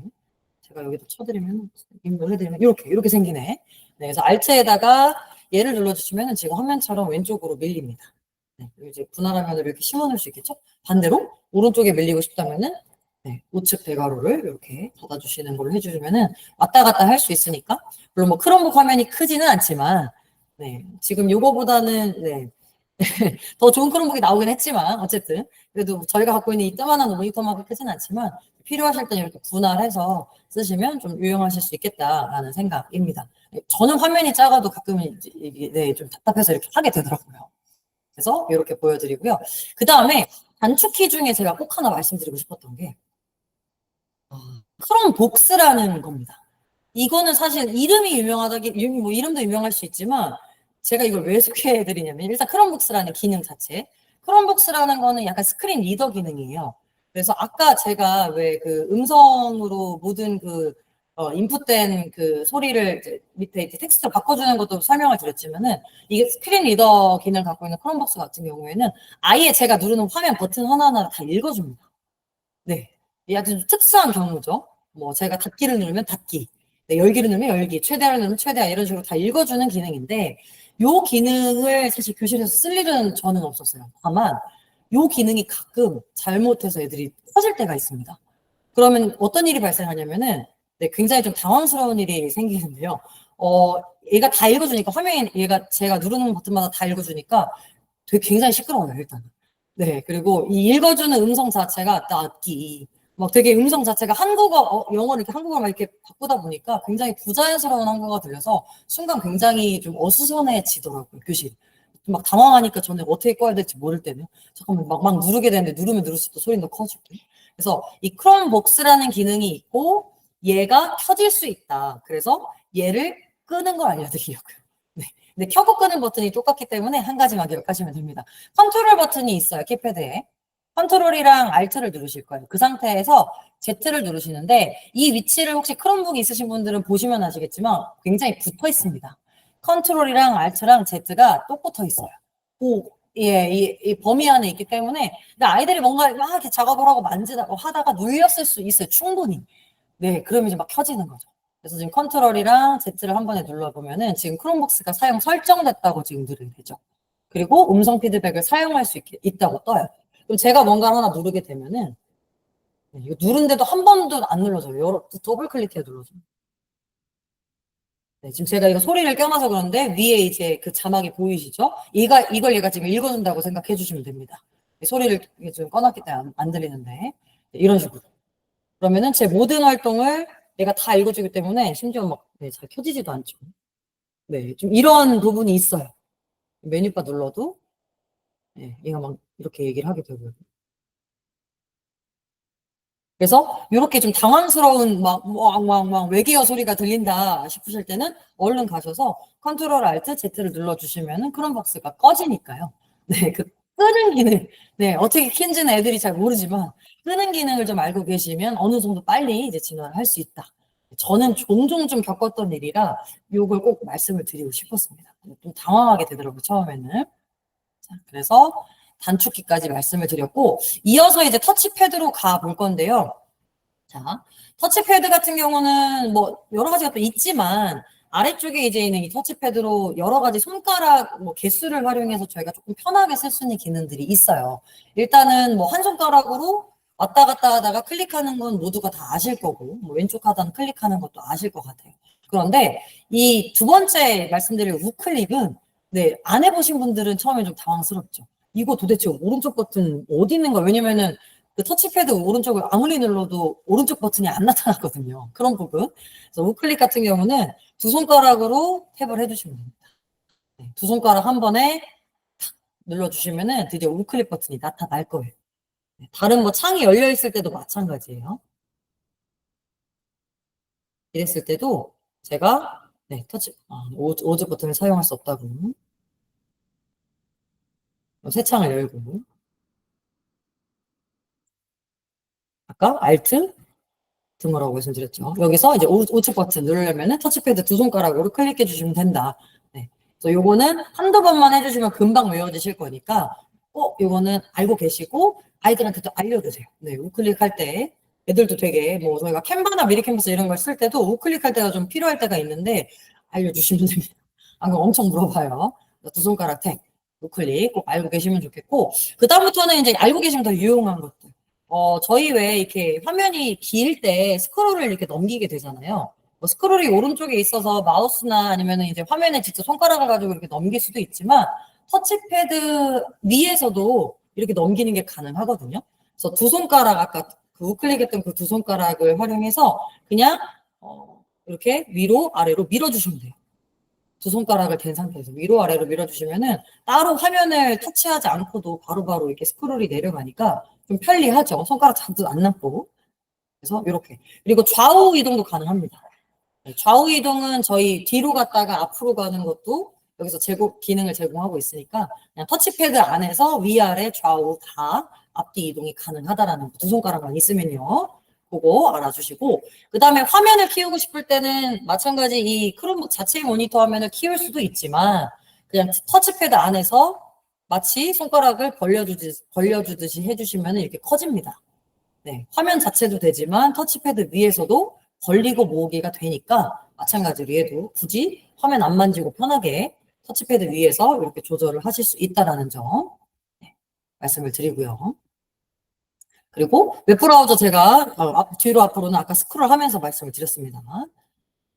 제가 여기다 쳐드리면 해드리면 이렇게 생기네. 네, 그래서 Alt에다가 얘를 눌러주시면 지금 화면처럼 왼쪽으로 밀립니다. 네, 이제 분할 화면을 이렇게 심어놓을 수 있겠죠? 반대로 오른쪽에 밀리고 싶다면은 네, 우측 대괄호를 이렇게 닫아주시는 걸로 해주시면은 왔다 갔다 할 수 있으니까 물론 뭐 크롬북 화면이 크지는 않지만 네, 지금 요거보다는 네, 더 좋은 크롬북이 나오긴 했지만 어쨌든 그래도 저희가 갖고 있는 이 뜨만한 모니터만큼 크진 않지만 필요하실 때는 이렇게 분할해서 쓰시면 좀 유용하실 수 있겠다라는 생각입니다. 저는 화면이 작아도 가끔 이게 네, 좀 답답해서 이렇게 하게 되더라고요. 그래서 이렇게 보여드리고요. 그 다음에 단축키 중에 제가 꼭 하나 말씀드리고 싶었던 게 크롬복스라는 겁니다. 이거는 사실 이름이 유명하다기 뭐 이름도 유명할 수 있지만 제가 이걸 왜 소개해드리냐면 일단 크롬북스라는 기능 자체 크롬북스라는 거는 약간 스크린 리더 기능이에요. 그래서 아까 제가 왜 그 음성으로 모든 그 인풋된 그 소리를 이제 밑에 이제 텍스트로 바꿔주는 것도 설명을 드렸지만은 이게 스크린 리더 기능을 갖고 있는 크롬북스 같은 경우에는 아예 제가 누르는 화면 버튼 하나하나 다 읽어줍니다. 네. 이 아주 특수한 경우죠. 뭐 제가 닫기를 누르면 닫기, 네, 열기를 누르면 열기, 최대화를 누르면 최대화 이런 식으로 다 읽어주는 기능인데 요 기능을 사실 교실에서 쓸 일은 저는 없었어요. 다만 요 기능이 가끔 잘못해서 애들이 터질 때가 있습니다. 그러면 어떤 일이 발생하냐면은 네, 굉장히 좀 당황스러운 일이 생기는데요. 얘가 다 읽어주니까 화면에 얘가 제가 누르는 버튼마다 다 읽어주니까 되게 굉장히 시끄러워요, 일단. 네, 그리고 이 읽어주는 음성 자체가 낫기, 막 되게 음성 자체가 한국어, 영어를 이렇게 한국어로 막 이렇게 바꾸다 보니까 굉장히 부자연스러운 한국어가 들려서 순간 굉장히 좀 어수선해지더라고요, 교실. 막 당황하니까 저는 어떻게 꺼야 될지 모를 때는 잠깐만 막 누르게 되는데 누르면 누를수록 소리는 더 커지고. 그래서 이 크롬복스라는 기능이 있고 얘가 켜질 수 있다. 그래서 얘를 끄는 걸 알려드리려고요. 네. 근데 켜고 끄는 버튼이 똑같기 때문에 한 가지만 기억하시면 됩니다. 컨트롤 버튼이 있어요, 키패드에. 컨트롤이랑 Alt를 누르실 거예요. 그 상태에서 Z를 누르시는데 이 위치를 혹시 크롬북이 있으신 분들은 보시면 아시겠지만 굉장히 붙어 있습니다. 컨트롤이랑 Alt랑 Z가 똑 붙어 있어요. 예, 이 범위 안에 있기 때문에 근데 아이들이 뭔가 막 이렇게 작업을 하고 만지다가 하다가 눌렸을 수 있어요, 충분히. 네, 그러면 이제 막 켜지는 거죠. 그래서 지금 컨트롤이랑 Z를 한 번에 눌러보면은 지금 크롬북스가 사용 설정됐다고 지금 누르게 되죠. 그리고 음성 피드백을 사용할 수 있다고 떠요. 그럼 제가 뭔가를 하나 누르게 되면은 네, 이거 누른데도 한 번도 안 눌러져요. 더블 클릭해 눌러줘요. 네, 지금 제가 이거 소리를 껴놔서 그런데 위에 이제 그 자막이 보이시죠? 이걸 얘가 지금 읽어준다고 생각해 주시면 됩니다. 소리를 지금 꺼놨기 때문에 안 들리는데 네, 이런 식으로. 그러면은 제 모든 활동을 얘가 다 읽어주기 때문에 심지어 막, 네, 잘 켜지지도 않죠. 네, 좀 이런 부분이 있어요. 메뉴바 눌러도, 네, 얘가 막 이렇게 얘기를 하게 되고요. 그래서 이렇게 좀 당황스러운 막 외계어 소리가 들린다 싶으실 때는 얼른 가셔서 컨트롤 알트 Z를 눌러주시면은 크롬박스가 꺼지니까요. 네, 그 끄는 기능, 네, 어떻게 킨지는 애들이 잘 모르지만 끄는 기능을 좀 알고 계시면 어느 정도 빨리 이제 진화를 할 수 있다. 저는 종종 좀 겪었던 일이라 이걸 꼭 말씀을 드리고 싶었습니다. 좀 당황하게 되더라고요, 처음에는. 자, 그래서 단축키까지 말씀을 드렸고, 이어서 이제 터치패드로 가볼 건데요. 자, 터치패드 같은 경우는 뭐 여러 가지가 또 있지만 아래쪽에 이제 있는 이 터치패드로 여러 가지 손가락 뭐 개수를 활용해서 저희가 조금 편하게 쓸 수 있는 기능들이 있어요. 일단은 뭐 한 손가락으로 왔다 갔다 하다가 클릭하는 건 모두가 다 아실 거고, 뭐 왼쪽 하단 클릭하는 것도 아실 것 같아요. 그런데 이 두 번째 말씀드릴 우클릭은 네, 안 해보신 분들은 처음에 좀 당황스럽죠. 이거 도대체 오른쪽 버튼 어디 있는 거야? 왜냐면은 그 터치패드 오른쪽을 아무리 눌러도 오른쪽 버튼이 안 나타났거든요. 그런 부분. 그래서 우클릭 같은 경우는 두 손가락으로 탭을 해주시면 됩니다. 네, 두 손가락 한 번에 탁 눌러주시면은 드디어 우클릭 버튼이 나타날 거예요. 네, 다른 뭐 창이 열려 있을 때도 마찬가지예요. 이랬을 때도 제가 네, 오즈 버튼을 사용할 수 없다고 새 창을 열고 아까 Alt 등호라고 말씀드렸죠. 여기서 이제 우측 버튼 누르려면은 터치패드 두 손가락으로 클릭해 주시면 된다. 네. 그래서 요거는 한두 번만 해주시면 금방 외워지실 거니까 요거는 알고 계시고 아이들한테도 알려주세요. 네, 우클릭할 때 애들도 되게 뭐 저희가 캔바나 미리 캔버스 이런 걸 쓸 때도 우클릭할 때가 좀 필요할 때가 있는데 알려주시면 됩니다. 아, 그럼 엄청 물어봐요. 두 손가락 탭, 우클릭 꼭 알고 계시면 좋겠고 그 다음부터는 이제 알고 계시면 더 유용한 것들. 저희 왜 이렇게 화면이 길 때 스크롤을 이렇게 넘기게 되잖아요. 뭐 스크롤이 오른쪽에 있어서 마우스나 아니면 이제 화면에 직접 손가락을 가지고 이렇게 넘길 수도 있지만 터치패드 위에서도 이렇게 넘기는 게 가능하거든요. 그래서 두 손가락 아까 그 우클릭했던 그 두 손가락을 활용해서 그냥 이렇게 위로 아래로 밀어주시면 돼요. 두 손가락을 댄 상태에서 위로 아래로 밀어주시면은 따로 화면을 터치하지 않고도 바로바로 이렇게 스크롤이 내려가니까 좀 편리하죠. 손가락 자주 안 남고. 그래서 이렇게. 그리고 좌우 이동도 가능합니다. 좌우 이동은 저희 뒤로 갔다가 앞으로 가는 것도 여기서 기능을 제공하고 있으니까 그냥 터치패드 안에서 위아래 좌우 다 앞뒤 이동이 가능하다라는 두 손가락만 있으면요. 그거 알아주시고 그 다음에 화면을 키우고 싶을 때는 마찬가지 이 크롬북 자체의 모니터 화면을 키울 수도 있지만 그냥 터치패드 안에서 마치 손가락을 벌려주듯이 해주시면 이렇게 커집니다. 네, 화면 자체도 되지만 터치패드 위에서도 벌리고 모으기가 되니까 마찬가지로 얘도 굳이 화면 안 만지고 편하게 터치패드 위에서 이렇게 조절을 하실 수 있다는 점 네, 말씀을 드리고요. 그리고 웹브라우저 제가 뒤로 앞으로는 아까 스크롤 하면서 말씀을 드렸습니다.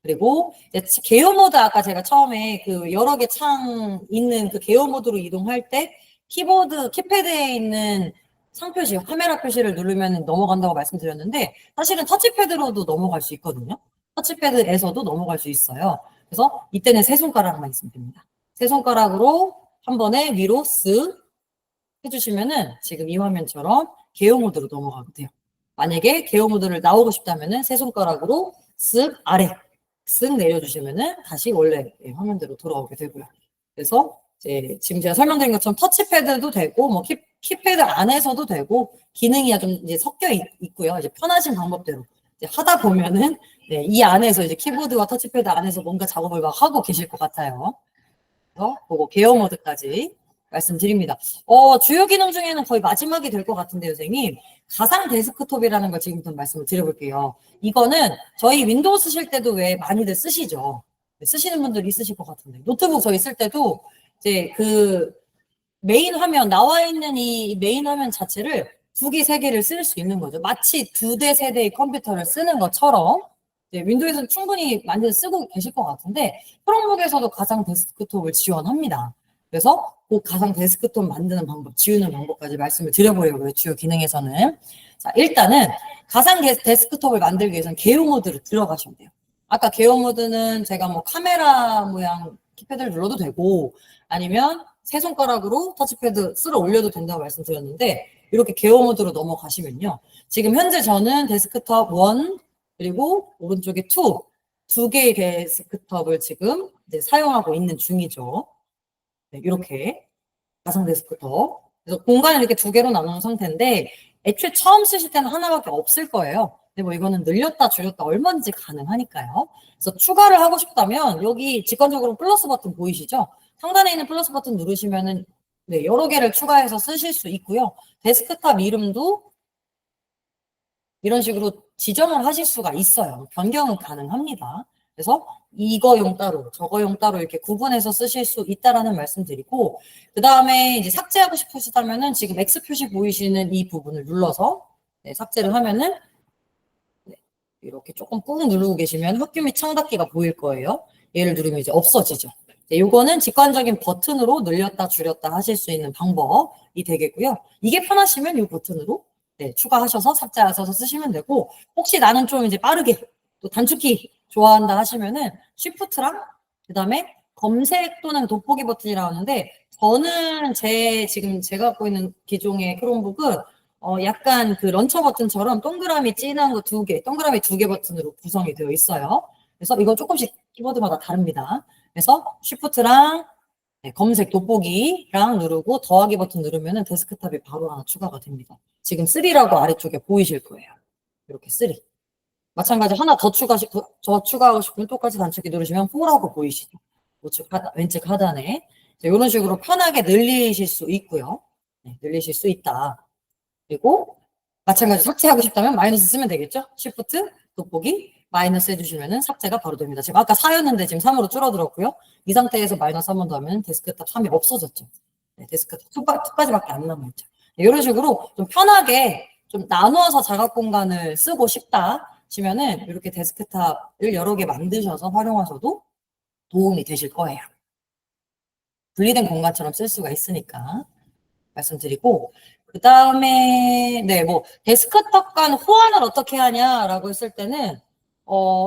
그리고 개요 모드 아까 제가 처음에 그 여러 개 창 있는 그 개요 모드로 이동할 때 키패드에 있는 상표시, 카메라 표시를 누르면 넘어간다고 말씀드렸는데 사실은 터치패드로도 넘어갈 수 있거든요. 터치패드에서도 넘어갈 수 있어요. 그래서 이때는 세 손가락만 있으면 됩니다. 세 손가락으로 한 번에 위로 쓱 해주시면은 지금 이 화면처럼 개요 모드로 넘어가게 돼요. 만약에 개요 모드를 나오고 싶다면은 세 손가락으로 쓱 아래 쓱 내려주시면은 다시 원래 화면대로 돌아오게 되고요. 그래서 이제 지금 제가 설명드린 것처럼 터치패드도 되고 뭐 키패드 안에서도 되고 기능이 좀 이제 섞여 있고요. 이제 편하신 방법대로 이제 하다 보면은 네, 이 안에서 이제 키보드와 터치패드 안에서 뭔가 작업을 막 하고 계실 것 같아요. 그래서 그거 개요 모드까지 말씀드립니다. 주요 기능 중에는 거의 마지막이 될 것 같은데요, 선생님. 가상 데스크톱이라는 걸 지금부터 말씀을 드려볼게요. 이거는 저희 윈도우 쓰실 때도 왜 많이들 쓰시죠? 쓰시는 분들 있으실 것 같은데. 노트북 저희 쓸 때도 이제 그 메인 화면, 나와 있는 이 메인 화면 자체를 두 개, 세 개를 쓸 수 있는 거죠. 마치 두 대, 세 대의 컴퓨터를 쓰는 것처럼 윈도우에서는 충분히 많이 쓰고 계실 것 같은데 크롬북에서도 가상 데스크톱을 지원합니다. 그래서 그 가상 데스크톱 만드는 방법, 지우는 방법까지 말씀을 드려보려고요. 주요 기능에서는. 자, 일단은 가상 데스크톱을 만들기 위해서는 개요 모드를 들어가시면 돼요. 아까 개요 모드는 제가 뭐 카메라 모양 키패드를 눌러도 되고 아니면 세 손가락으로 터치패드 쓸어 올려도 된다고 말씀드렸는데 이렇게 개요 모드로 넘어가시면요. 지금 현재 저는 데스크톱 1 그리고 오른쪽에 2, 두 개의 데스크톱을 지금 이제 사용하고 있는 중이죠. 네, 이렇게 가상 데스크톱. 그래서 공간을 이렇게 두 개로 나누는 상태인데 애초에 처음 쓰실 때는 하나밖에 없을 거예요. 근데 뭐 이거는 늘렸다 줄였다 얼마든지 가능하니까요. 그래서 추가를 하고 싶다면 여기 직관적으로 플러스 버튼 보이시죠? 상단에 있는 플러스 버튼 누르시면은 네, 여러 개를 추가해서 쓰실 수 있고요. 데스크탑 이름도 이런 식으로 지정을 하실 수가 있어요. 변경은 가능합니다. 그래서 이거용 따로, 저거용 따로 이렇게 구분해서 쓰실 수 있다라는 말씀 드리고, 그 다음에 이제 삭제하고 싶으시다면은 지금 X 표시 보이시는 이 부분을 눌러서 네, 삭제를 하면은 네, 이렇게 조금 꾹 누르고 계시면 학교 및 창닫기가 보일 거예요. 얘를 누르면 이제 없어지죠. 네, 요거는 직관적인 버튼으로 늘렸다 줄였다 하실 수 있는 방법이 되겠고요. 이게 편하시면 이 버튼으로 네, 추가하셔서 삭제하셔서 쓰시면 되고, 혹시 나는 좀 이제 빠르게 또 단축키 좋아한다 하시면은 쉬프트랑 그다음에 검색 또는 돋보기 버튼이라고 하는데 저는 지금 제가 갖고 있는 기종의 크롬북은 약간 그 런처 버튼처럼 동그라미 진한 거 두 개, 동그라미 두 개 버튼으로 구성이 되어 있어요. 그래서 이건 조금씩 키보드마다 다릅니다. 그래서 쉬프트랑 네, 검색 돋보기랑 누르고 더하기 버튼 누르면은 데스크탑이 바로 하나 추가가 됩니다. 지금 3라고 아래쪽에 보이실 거예요. 이렇게 3. 마찬가지 하나 더 추가하고 싶으면 똑같이 단축키 누르시면 4라고 보이시죠? 왼쪽 하단에. 이런 식으로 편하게 늘리실 수 있고요. 네, 늘리실 수 있다. 그리고 마찬가지로 삭제하고 싶다면 마이너스 쓰면 되겠죠? Shift, 돋보기, 마이너스 해주시면 삭제가 바로 됩니다. 지금 아까 4였는데 지금 3으로 줄어들었고요. 이 상태에서 마이너스 한 번 더 하면 데스크탑 3이 없어졌죠. 네, 데스크탑 2까지밖에 안 남아있죠. 네, 이런 식으로 좀 편하게 좀 나누어서 자각 공간을 쓰고 싶다 시면은 이렇게 데스크탑을 여러 개 만드셔서 활용하셔도 도움이 되실 거예요. 분리된 공간처럼 쓸 수가 있으니까 말씀드리고, 그 다음에, 네, 뭐, 데스크탑 간 호환을 어떻게 하냐라고 했을 때는,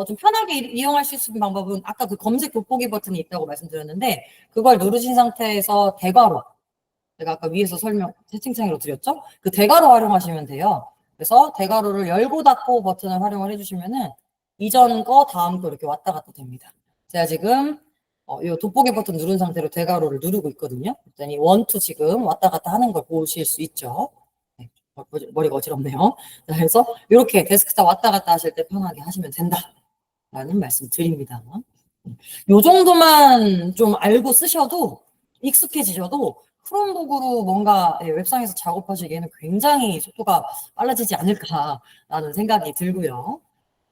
좀 편하게 이용할 수 있는 방법은 아까 그 검색 돋보기 버튼이 있다고 말씀드렸는데, 그걸 누르신 상태에서 대괄호, 제가 아까 위에서 채팅창으로 드렸죠? 그 대괄호 활용하시면 돼요. 그래서 대괄호를 열고 닫고 버튼을 활용을 해주시면은 이전 거, 다음 거 이렇게 왔다 갔다 됩니다. 제가 지금 이 돋보기 버튼 누른 상태로 대괄호를 누르고 있거든요. 그랬더니 1, 2 지금 왔다 갔다 하는 걸 보실 수 있죠. 네, 머리가 어지럽네요. 그래서 이렇게 데스크탑 왔다 갔다 하실 때 편하게 하시면 된다라는 말씀 드립니다. 요 정도만 좀 알고 쓰셔도 익숙해지셔도 크롬북으로 뭔가 웹상에서 작업하시기에는 굉장히 속도가 빨라지지 않을까라는 생각이 들고요.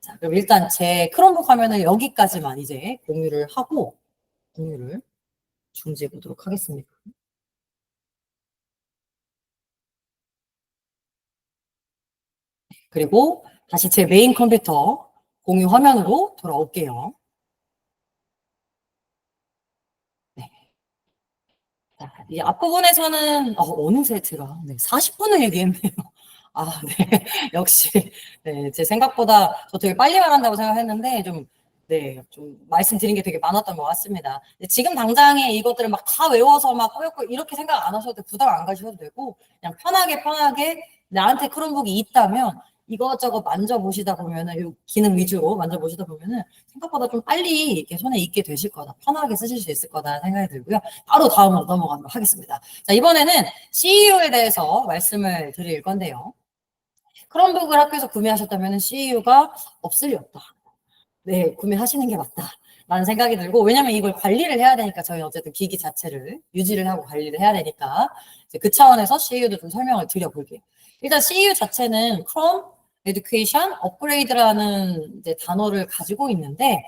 자, 그럼 일단 제 크롬북 화면을 여기까지만 이제 공유를 하고 공유를 중지해 보도록 하겠습니다. 그리고 다시 제 메인 컴퓨터 공유 화면으로 돌아올게요. 네. 자, 이 앞부분에서는 어느새 제가 40분을 얘기했네요. 아, 네. 역시 네, 제 생각보다 저 되게 빨리 말한다고 생각했는데 좀 말씀드린 게 되게 많았던 것 같습니다. 지금 당장에 이것들을 막 다 외워서 막 꾸역꾸역 이렇게 생각 안 하셔도 부담 안 가셔도 되고 그냥 편하게 나한테 크롬북이 있다면 이것저것 만져보시다 보면은 이 기능 위주로 만져보시다 보면은 생각보다 좀 빨리 이렇게 손에 익게 되실 거다. 편하게 쓰실 수 있을 거다 생각이 들고요. 바로 다음으로 넘어가도록 하겠습니다. 자, 이번에는 CEU에 대해서 말씀을 드릴 건데요. 크롬북을 학교에서 구매하셨다면 CEU가 없을 리 없다. 네, 구매하시는 게 맞다. 라는 생각이 들고, 왜냐면 이걸 관리를 해야 되니까, 저희 어쨌든 기기 자체를 유지를 하고 관리를 해야 되니까, 이제 그 차원에서 CEU도 좀 설명을 드려볼게요. 일단 CEU 자체는 Chrome Education Upgrade라는 이제 단어를 가지고 있는데,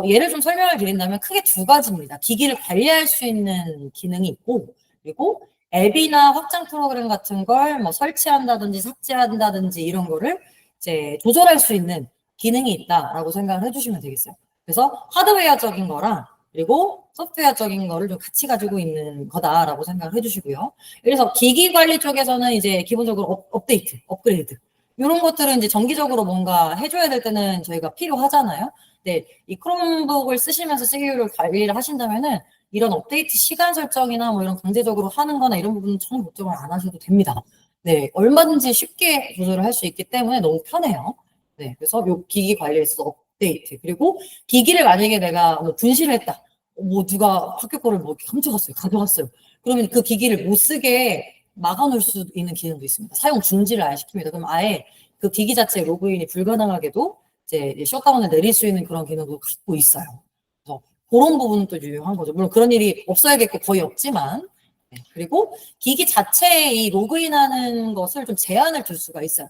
얘를 좀 설명을 드린다면 크게 두 가지입니다. 기기를 관리할 수 있는 기능이 있고, 그리고 앱이나 확장 프로그램 같은 걸 뭐 설치한다든지 삭제한다든지 이런 거를 이제 조절할 수 있는 기능이 있다라고 생각을 해주시면 되겠어요. 그래서 하드웨어적인 거랑 그리고 소프트웨어적인 거를 좀 같이 가지고 있는 거다라고 생각을 해주시고요. 그래서 기기 관리 쪽에서는 이제 기본적으로 업데이트, 업그레이드 이런 것들은 이제 정기적으로 뭔가 해줘야 될 때는 저희가 필요하잖아요. 네, 이 크롬북을 쓰시면서 CU를 관리를 하신다면은 이런 업데이트 시간 설정이나 뭐 이런 강제적으로 하는 거나 이런 부분은 전혀 걱정을 안 하셔도 됩니다. 네, 얼마든지 쉽게 조절을 할 수 있기 때문에 너무 편해요. 네, 그래서 요 기기 관리에 있어서 업데이트, 그리고 기기를 만약에 내가 뭐 분실을 했다. 뭐 누가 학교 거를 뭐 훔쳐갔어요. 가져갔어요. 그러면 그 기기를 못 쓰게 막아놓을 수 있는 기능도 있습니다. 사용 중지를 아예 시킵니다. 그럼 아예 그 기기 자체 로그인이 불가능하게도 이제 셧다운을 내릴 수 있는 그런 기능도 갖고 있어요. 그래서 그런 부분은 또 유용한 거죠. 물론 그런 일이 없어야겠고 거의 없지만, 네. 그리고 기기 자체에 이 로그인하는 것을 좀 제한을 둘 수가 있어요.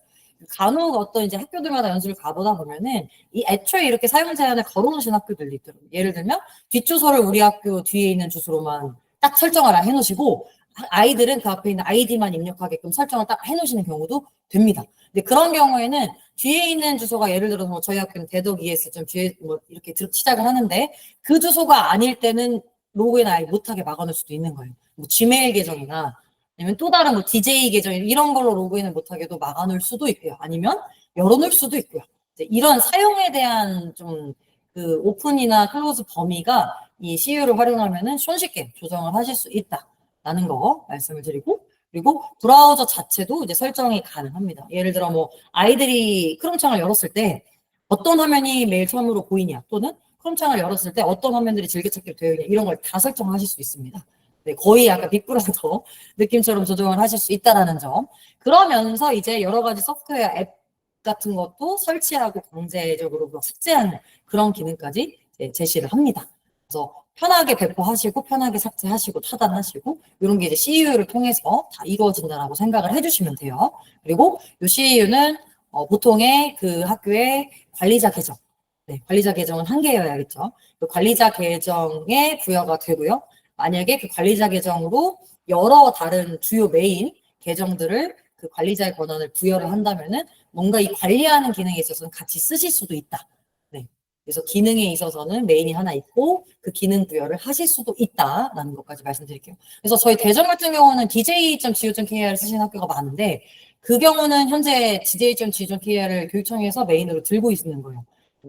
간혹 어떤 이제 학교들마다 연수를 가보다 보면은 이 애초에 이렇게 사용 제한을 걸어놓으신 학교들도 있더라고요. 예를 들면 뒷주소를 우리 학교 뒤에 있는 주소로만 딱 설정하라 해놓으시고 아이들은 그 앞에 있는 아이디만 입력하게끔 설정을 딱 해놓으시는 경우도 됩니다. 근데 그런 경우에는 뒤에 있는 주소가 예를 들어서 뭐 저희 학교는 대덕 ES 좀 뒤에 뭐 이렇게 시작을 하는데 그 주소가 아닐 때는 로그인 아예 못하게 막아놓을 수도 있는 거예요. 뭐 지메일 계정이나 아니면 또 다른 뭐 DJ 계정 이런 걸로 로그인을 못하게도 막아놓을 수도 있고요. 아니면 열어놓을 수도 있고요. 이런 사용에 대한 좀 그 오픈이나 클로즈 범위가 이 CU를 활용하면은 손쉽게 조정을 하실 수 있다라는 거 말씀을 드리고, 그리고 브라우저 자체도 이제 설정이 가능합니다. 예를 들어 뭐 아이들이 크롬 창을 열었을 때 어떤 화면이 매일 처음으로 보이냐, 또는 크롬 창을 열었을 때 어떤 화면들이 즐겨찾기로 되어 있냐, 이런 걸 다 설정하실 수 있습니다. 네, 거의 약간 빅브라우저 느낌처럼 조정을 하실 수 있다라는 점. 그러면서 이제 여러 가지 소프트웨어 앱 같은 것도 설치하고 강제적으로 삭제하는 그런 기능까지 제시를 합니다. 그래서 편하게 배포하시고 편하게 삭제하시고 차단하시고 이런 게 이제 CU를 통해서 다 이루어진다라고 생각을 해주시면 돼요. 그리고 이 CU는 보통의 그 학교의 관리자 계정, 네, 관리자 계정은 한 개여야겠죠. 그 관리자 계정에 부여가 되고요. 만약에 그 관리자 계정으로 여러 다른 주요 메인 계정들을 그 관리자의 권한을 부여를 한다면은 뭔가 이 관리하는 기능에 있어서는 같이 쓰실 수도 있다. 네. 그래서 기능에 있어서는 메인이 하나 있고 그 기능 부여를 하실 수도 있다라는 것까지 말씀드릴게요. 그래서 저희 대전 같은 경우는 dj.go.kr을 쓰시는 학교가 많은데 그 경우는 현재 dj.go.kr을 교육청에서 메인으로 들고 있는 거예요.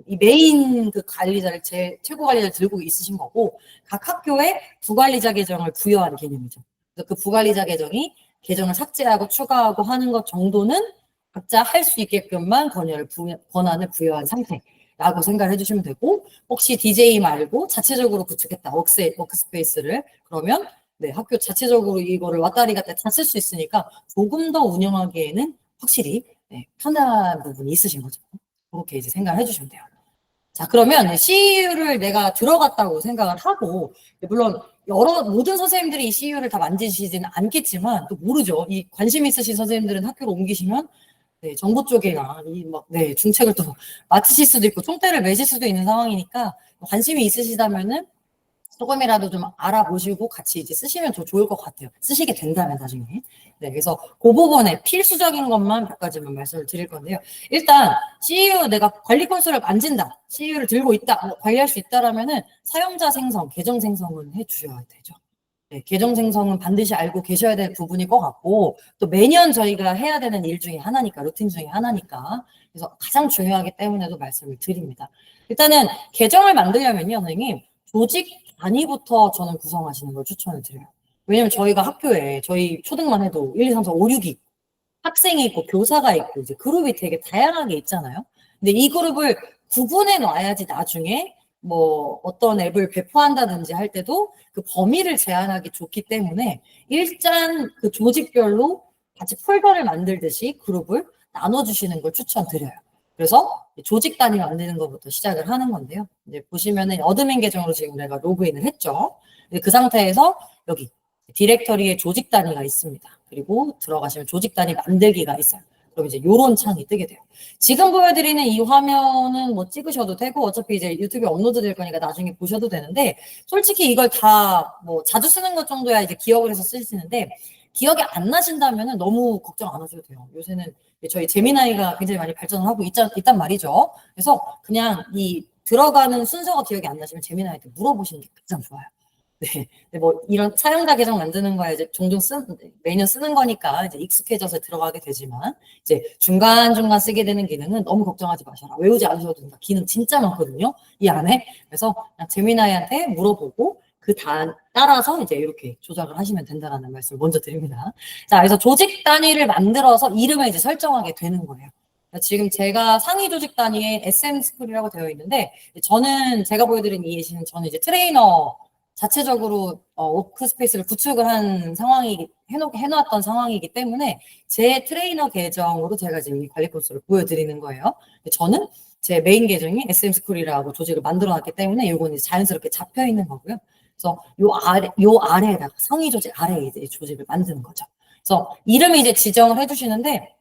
이 메인 그 관리자를 최고 관리자를 들고 있으신 거고 각 학교에 부관리자 계정을 부여한 개념이죠. 그래서 그 부관리자 계정이 계정을 삭제하고 추가하고 하는 것 정도는 각자 할 수 있게끔만 권한을 부여한 상태라고 생각을 해주시면 되고, 혹시 DJ 말고 자체적으로 구축했다 워크스페이스를, 그러면 네, 학교 자체적으로 이거를 왔다리 갔다 다 쓸 수 있으니까 조금 더 운영하기에는 확실히 네, 편한 부분이 있으신 거죠. 그렇게 이제 생각을 해주시면 돼요. 자, 그러면 CU를 내가 들어갔다고 생각을 하고, 물론 모든 선생님들이 이 CU를 다 만지시지는 않겠지만 또 모르죠. 이 관심 있으신 선생님들은 학교로 옮기시면 네, 정보 쪽이나 네, 중책을 또 맡으실 수도 있고 총대를 매실 수도 있는 상황이니까 관심이 있으시다면은 조금이라도 좀 알아보시고 같이 이제 쓰시면 더 좋을 것 같아요. 쓰시게 된다면 나중에. 네, 그래서 그 부분에 필수적인 것만 몇 가지만 말씀을 드릴 건데요. 일단 CU 내가 관리 콘솔을 만진다, CU를 들고 있다, 관리할 수 있다라면은 사용자 생성, 계정 생성은 해주셔야 되죠. 네, 계정 생성은 반드시 알고 계셔야 될 부분일 것 같고, 또 매년 저희가 해야 되는 일 중에 하나니까, 루틴 중에 하나니까, 그래서 가장 중요하기 때문에도 말씀을 드립니다. 일단은 계정을 만들려면요, 선생님, 조직 단위부터 저는 구성하시는 걸 추천을 드려요. 왜냐면 저희가 학교에 저희 초등만 해도 1, 2, 3, 4, 5, 6이 학생이 있고 교사가 있고 이제 그룹이 되게 다양하게 있잖아요. 근데 이 그룹을 구분해 놔야지 나중에 뭐 어떤 앱을 배포한다든지 할 때도 그 범위를 제한하기 좋기 때문에 일단 그 조직별로 같이 폴더를 만들듯이 그룹을 나눠주시는 걸 추천드려요. 그래서 조직 단위 만드는 것부터 시작을 하는 건데요. 이제 보시면은 어드민 계정으로 지금 내가 로그인을 했죠. 그 상태에서 여기 디렉터리에 조직 단위가 있습니다. 그리고 들어가시면 조직 단위 만들기가 있어요. 그럼 이제 요런 창이 뜨게 돼요. 지금 보여드리는 이 화면은 뭐 찍으셔도 되고 어차피 이제 유튜브에 업로드 될 거니까 나중에 보셔도 되는데, 솔직히 이걸 다 뭐 자주 쓰는 것 정도야 이제 기억을 해서 쓰시는데 기억이 안 나신다면은 너무 걱정 안 하셔도 돼요. 요새는 저희 제미나이가 굉장히 많이 발전을 하고 있단 말이죠. 그래서 그냥 이 들어가는 순서가 기억이 안 나시면 재미나이한테 물어보시는 게 가장 좋아요. 네. 뭐 이런 사용자 계정 만드는 거에 이제 종종 매년 쓰는 거니까 이제 익숙해져서 들어가게 되지만 이제 중간중간 쓰게 되는 기능은 너무 걱정하지 마셔라. 외우지 않으셔도 된다. 기능 진짜 많거든요. 이 안에. 그래서 그냥 재미나이한테 물어보고 따라서 이제 이렇게 조작을 하시면 된다는 말씀을 먼저 드립니다. 자, 그래서 조직 단위를 만들어서 이름을 이제 설정하게 되는 거예요. 지금 제가 상위 조직 단위에 SM 스쿨이라고 되어 있는데, 저는 제가 보여드린 이 예시는 저는 이제 트레이너 자체적으로 워크스페이스를 구축을 한 해놓았던 상황이기 때문에 제 트레이너 계정으로 제가 지금 이 관리 코스를 보여드리는 거예요. 저는 제 메인 계정이 SM 스쿨이라고 조직을 만들어놨기 때문에 이건 자연스럽게 잡혀 있는 거고요. 그래서 요 아래에다가 상위 조직 아래에 이제 조직을 만드는 거죠. 그래서 이름을 이제 지정을 해주시는데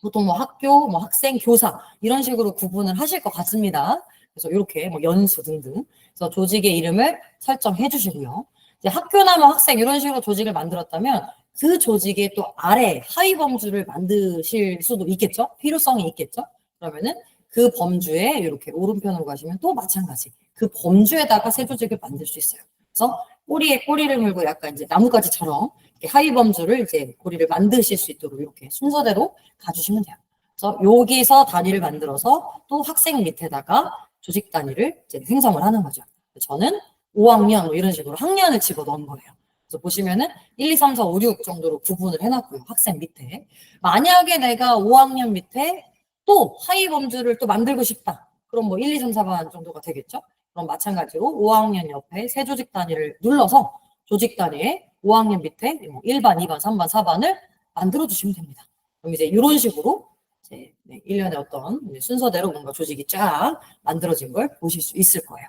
보통 뭐 학교, 뭐 학생, 교사 이런 식으로 구분을 하실 것 같습니다. 그래서 이렇게 뭐 연수 등등. 그래서 조직의 이름을 설정해 주시고요. 이제 학교나 뭐 학생 이런 식으로 조직을 만들었다면 그 조직의 또 아래 하위 범주를 만드실 수도 있겠죠. 필요성이 있겠죠. 그러면은 그 범주에 이렇게 오른편으로 가시면 또 마찬가지. 그 범주에다가 새 조직을 만들 수 있어요. 그래서 꼬리에 꼬리를 물고 약간 이제 나뭇가지처럼 하위 범주를 이제 고리를 만드실 수 있도록 이렇게 순서대로 가주시면 돼요. 그래서 여기서 단위를 만들어서 또 학생 밑에다가 조직 단위를 이제 생성을 하는 거죠. 저는 5학년 뭐 이런 식으로 학년을 집어 넣은 거예요. 그래서 보시면은 1, 2, 3, 4, 5, 6 정도로 구분을 해놨고요. 학생 밑에. 만약에 내가 5학년 밑에 또 하위 범주를 또 만들고 싶다. 그럼 뭐 1, 2, 3, 4반 정도가 되겠죠? 그럼 마찬가지로 5학년 옆에 새 조직 단위를 눌러서 조직 단위에 5학년 밑에 1반, 2반, 3반, 4반을 만들어 주시면 됩니다. 그럼 이제 이런 식으로 이제 1년의 어떤 순서대로 뭔가 조직이 쫙 만들어진 걸 보실 수 있을 거예요.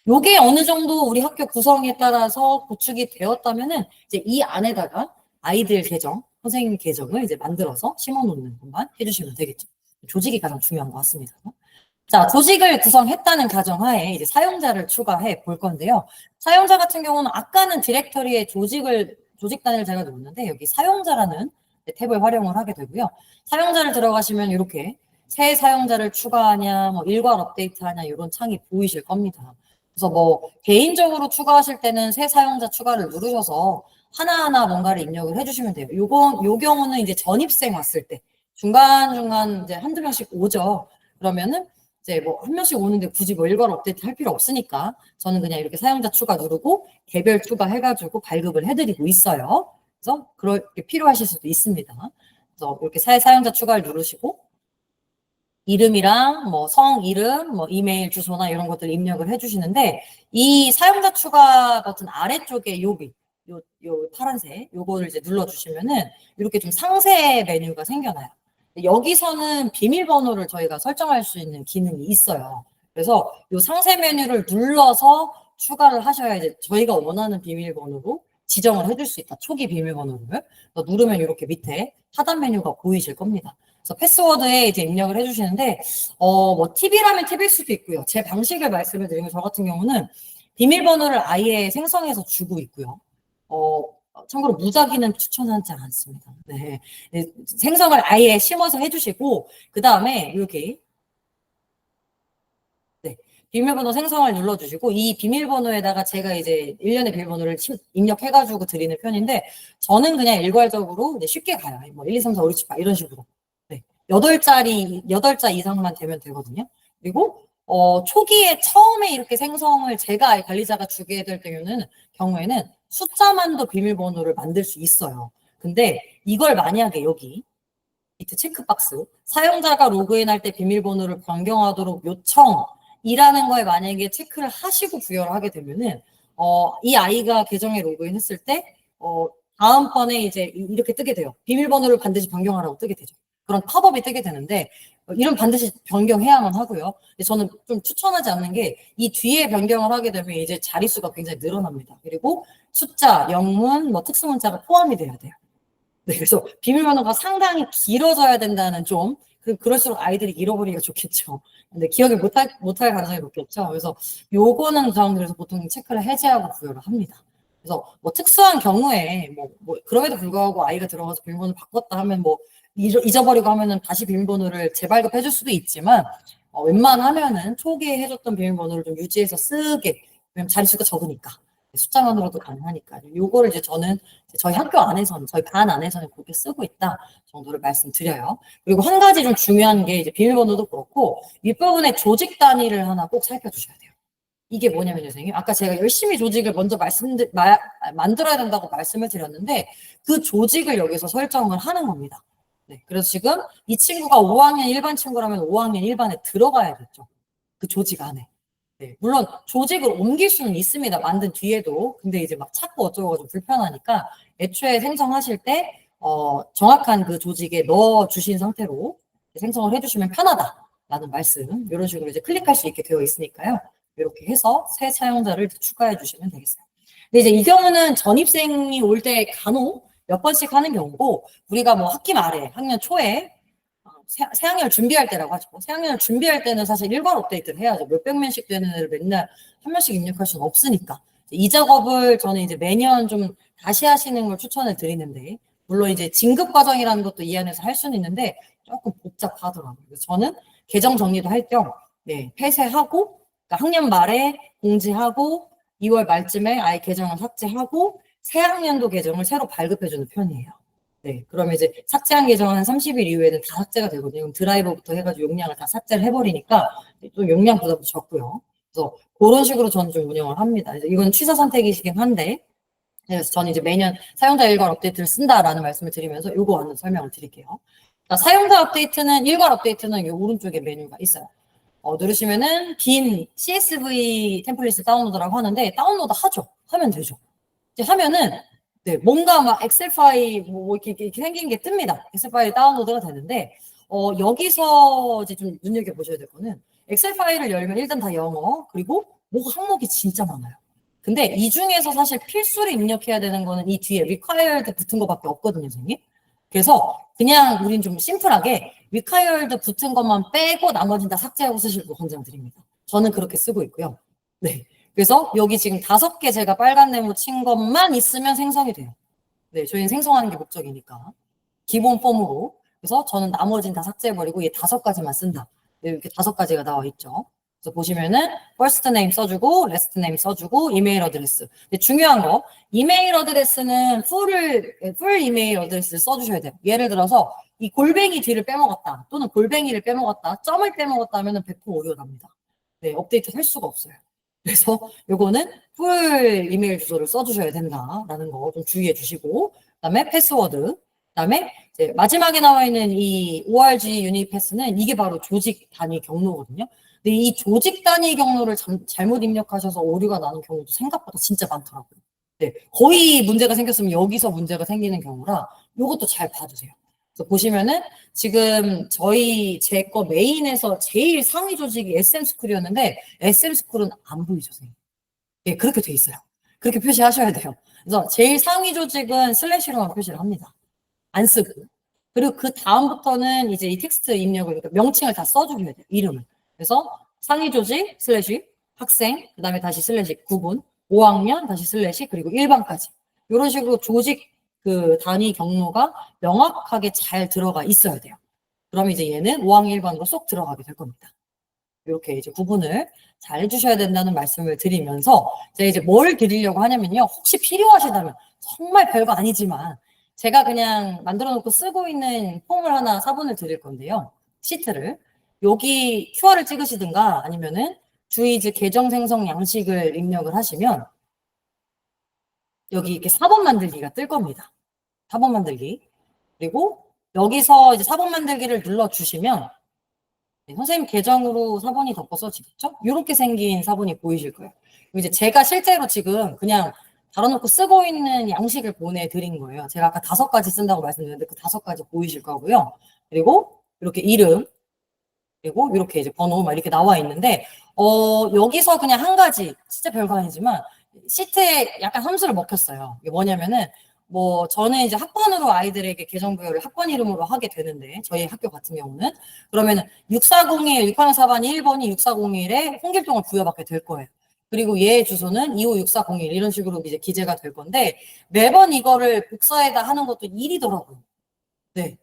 요게 어느 정도 우리 학교 구성에 따라서 구축이 되었다면은 이제 이 안에다가 아이들 계정, 선생님 계정을 이제 만들어서 심어놓는 것만 해주시면 되겠죠. 조직이 가장 중요한 것 같습니다. 자, 조직을 구성했다는 가정하에 이제 사용자를 추가해 볼 건데요. 사용자 같은 경우는 아까는 디렉터리에 조직 단위를 제가 놓았는데 여기 사용자라는 탭을 활용을 하게 되고요. 사용자를 들어가시면 이렇게 새 사용자를 추가하냐, 뭐 일괄 업데이트하냐 이런 창이 보이실 겁니다. 그래서 뭐 개인적으로 추가하실 때는 새 사용자 추가를 누르셔서 하나하나 뭔가를 입력을 해주시면 돼요. 요 경우는 이제 전입생 왔을 때 중간중간 이제 한두 명씩 오죠. 그러면은 이제 뭐 한 명씩 오는데 굳이 뭐 일괄 업데이트 할 필요 없으니까 저는 그냥 이렇게 사용자 추가 누르고 개별 추가 해가지고 발급을 해드리고 있어요. 그래서 그렇게 필요하실 수도 있습니다. 그래서 이렇게 사용자 추가를 누르시고 이름이랑 뭐 이름, 뭐 이메일 주소나 이런 것들 입력을 해주시는데 이 사용자 추가 버튼 아래쪽에 요 파란색 요거를 이제 눌러주시면은 이렇게 좀 상세 메뉴가 생겨나요. 여기서는 비밀번호를 저희가 설정할 수 있는 기능이 있어요. 그래서 이 상세 메뉴를 눌러서 추가를 하셔야 이제 저희가 원하는 비밀번호로 지정을 해줄 수 있다. 초기 비밀번호를. 누르면 이렇게 밑에 하단 메뉴가 보이실 겁니다. 그래서 패스워드에 이제 입력을 해주시는데, 뭐 팁이라면 팁일 수도 있고요. 제 방식을 말씀을 드리면 저 같은 경우는 비밀번호를 아예 생성해서 주고 있고요. 참고로 무작위는 추천하지 않습니다. 네. 생성을 아예 심어서 해주시고, 그 다음에 이렇게 비밀번호 생성을 눌러주시고 이 비밀번호에다가 제가 이제 1년의 비밀번호를 입력해가지고 드리는 편인데 저는 그냥 일괄적으로 쉽게 가요. 뭐 1, 2, 3, 4, 5, 6, 7, 8 이런 식으로. 네. 8자 이상만 되면 되거든요. 그리고 초기에 처음에 이렇게 생성을 제가 관리자가 주게 될 경우에는 숫자만도 비밀번호를 만들 수 있어요. 근데 이걸 만약에 여기 밑에 체크박스 사용자가 로그인할 때 비밀번호를 변경하도록 요청이라는 거에 만약에 체크를 하시고 부여를 하게 되면은 이 아이가 계정에 로그인했을 때 다음번에 이제 이렇게 뜨게 돼요. 비밀번호를 반드시 변경하라고 뜨게 되죠. 그런 팝업이 뜨게 되는데 이런 반드시 변경해야만 하고요. 저는 좀 추천하지 않는 게 이 뒤에 변경을 하게 되면 이제 자릿수가 굉장히 늘어납니다. 그리고 숫자, 영문, 뭐 특수문자가 포함이 돼야 돼요. 네, 그래서 비밀번호가 상당히 길어져야 된다는 좀 그럴수록 아이들이 잃어버리기가 좋겠죠. 근데 기억을 못할 가능성이 높겠죠. 그래서 요거는 그래서 보통 체크를 해제하고 부여를 합니다. 그래서 뭐 특수한 경우에 뭐 그럼에도 불구하고 아이가 들어가서 비밀번호를 바꿨다 하면 뭐 잊어버리고 하면은 다시 비밀번호를 재발급해 줄 수도 있지만 웬만하면은 초기에 해줬던 비밀번호를 좀 유지해서 쓰게. 왜냐면 자릿수가 적으니까. 숫자만으로도 가능하니까. 요거를 이제 저는 저희 학교 안에서는, 저희 반 안에서는 그렇게 쓰고 있다 정도를 말씀드려요. 그리고 한 가지 좀 중요한 게 이제 비밀번호도 그렇고, 윗부분에 조직 단위를 하나 꼭 살펴주셔야 돼요. 이게 뭐냐면요, 선생님. 아까 제가 열심히 조직을 먼저 만들어야 된다고 말씀을 드렸는데, 그 조직을 여기서 설정을 하는 겁니다. 네, 그래서 지금 이 친구가 5학년 일반 친구라면 5학년 일반에 들어가야겠죠. 그 조직 안에. 네, 물론 조직을 옮길 수는 있습니다. 만든 뒤에도. 근데 이제 막 찾고 어쩌고 좀 불편하니까 애초에 생성하실 때 정확한 그 조직에 넣어 주신 상태로 생성을 해주시면 편하다라는 말씀. 이런 식으로 이제 클릭할 수 있게 되어 있으니까요. 이렇게 해서 새 사용자를 새해 주시면 되겠어요. 근데 이제 이 경우는 전입생이 올 때 간혹 몇 번씩 하는 경우고, 우리가 뭐 학기 말에 학년 초에 새학년을 준비할 때라고 하죠. 새학년을 준비할 때는 사실 일괄 업데이트를 해야죠. 몇백 명씩 되는 애를 맨날 한 명씩 입력할 수는 없으니까. 이 작업을 저는 이제 매년 좀 다시 하시는 걸 추천을 드리는데, 물론 이제 진급 과정이라는 것도 이 안에서 할 수는 있는데 조금 복잡하더라고요. 그래서 저는 계정 정리도 할 겸, 네, 폐쇄하고, 그러니까 학년 말에 공지하고, 2월 말쯤에 아예 계정을 삭제하고, 새 학년도 계정을 새로 발급해주는 편이에요. 네, 그러면 이제 삭제한 계정은 한 30일 이후에는 다 삭제가 되거든요. 드라이버부터 해가지고 용량을 다 삭제를 해버리니까 또 용량 부담도 적고요. 그래서 그런 식으로 저는 좀 운영을 합니다. 이건 취사 선택이시긴 한데, 그래서 저는 이제 매년 사용자 일괄 업데이트를 쓴다라는 말씀을 드리면서 이거 하는 설명을 드릴게요. 사용자 업데이트는, 일괄 업데이트는 이 오른쪽에 메뉴가 있어요. 누르시면은 빈 CSV 템플릿을 다운로드라고 하는데, 다운로드 하죠. 하면 되죠. 이제 하면은 네, 뭔가 막 엑셀 파일 뭐 이렇게 생긴 게 뜹니다. 엑셀 파일 다운로드가 되는데 여기서 이제 좀 눈여겨 보셔야 될 거는, 엑셀 파일을 열면 일단 다 영어, 그리고 뭐 항목이 진짜 많아요. 근데 이 중에서 사실 필수로 입력해야 되는 거는 이 뒤에 required 붙은 거밖에 없거든요, 선생님. 그래서 그냥 우린 좀 심플하게 required 붙은 것만 빼고 나머지는 다 삭제하고 쓰실 거 권장드립니다. 저는 그렇게 쓰고 있고요. 네. 그래서 여기 지금 5개 제가 빨간 네모 친 것만 있으면 생성이 돼요. 네, 저희는 생성하는 게 목적이니까. 기본 폼으로. 그래서 저는 나머지는 다 삭제해버리고 얘 5가지만 쓴다. 네, 이렇게 5가지가 나와 있죠. 그래서 보시면은 first name 써주고 last name 써주고 이메일 어드레스. 근데 중요한 거, 이메일 어드레스는 풀 이메일 어드레스를 써주셔야 돼요. 예를 들어서 이 골뱅이 뒤를 빼먹었다, 또는 골뱅이를 빼먹었다, 점을 빼먹었다 하면은 100% 오류가 납니다. 네, 업데이트 할 수가 없어요. 그래서 요거는 풀 이메일 주소를 써주셔야 된다라는 거 좀 주의해 주시고, 그다음에 패스워드, 그다음에 이제 마지막에 나와 있는 이 ORG 유닛 패스는 이게 바로 조직 단위 경로거든요. 근데 이 조직 단위 경로를 잘못 입력하셔서 오류가 나는 경우도 생각보다 진짜 많더라고요. 네, 거의 문제가 생겼으면 여기서 문제가 생기는 경우라 요것도 잘 봐주세요. 그래서 보시면은 지금 제 거 메인에서 제일 상위 조직이 SM 스쿨이었는데 SM 스쿨은 안 보이죠, 선생님. 예, 그렇게 돼 있어요. 그렇게 표시하셔야 돼요. 그래서 제일 상위 조직은 슬래시로만 표시를 합니다. 안 쓰고. 그리고 그 다음부터는 이제 이 텍스트 입력을, 그러니까 명칭을 다 써주셔야 돼요. 이름을. 그래서 상위 조직 슬래시 학생, 그 다음에 다시 슬래시 구분, 5학년 다시 슬래시, 그리고 1반까지. 이런 식으로 조직 그 단위 경로가 명확하게 잘 들어가 있어야 돼요. 그럼 이제 얘는 5학년 1반으로 쏙 들어가게 될 겁니다. 이렇게 이제 구분을 잘 해주셔야 된다는 말씀을 드리면서, 제가 이제 뭘 드리려고 하냐면요. 혹시 필요하시다면, 정말 별거 아니지만, 제가 그냥 만들어 놓고 쓰고 있는 폼을 하나 사본을 드릴 건데요. 시트를. 여기 QR을 찍으시든가 아니면은 주의즈 계정 생성 양식을 입력을 하시면 여기 이렇게 사본 만들기가 뜰 겁니다. 사본 만들기. 그리고 여기서 이제 사본 만들기를 눌러주시면 네, 선생님 계정으로 사본이 덮어 써지겠죠? 이렇게 생긴 사본이 보이실 거예요. 이제 제가 실제로 지금 그냥 달아놓고 쓰고 있는 양식을 보내드린 거예요. 제가 아까 5가지 쓴다고 말씀드렸는데 그 5가지 보이실 거고요. 그리고 이렇게 이름, 그리고 이렇게 이제 번호 막 이렇게 나와 있는데, 여기서 그냥 한 가지, 진짜 별거 아니지만 시트에 약간 함수를 먹혔어요. 이게 뭐냐면은, 뭐 저는 이제 학번으로 아이들에게 계정 부여를 학번 이름으로 하게 되는데, 저희 학교 같은 경우는 그러면은 6401 6학년 4반이 1번이 6401에 홍길동을 부여받게 될 거예요. 그리고 얘 주소는 256401 이런 식으로 이제 기재가 될 건데, 매번 이거를 복사에다 하는 것도 일이더라고요. 네.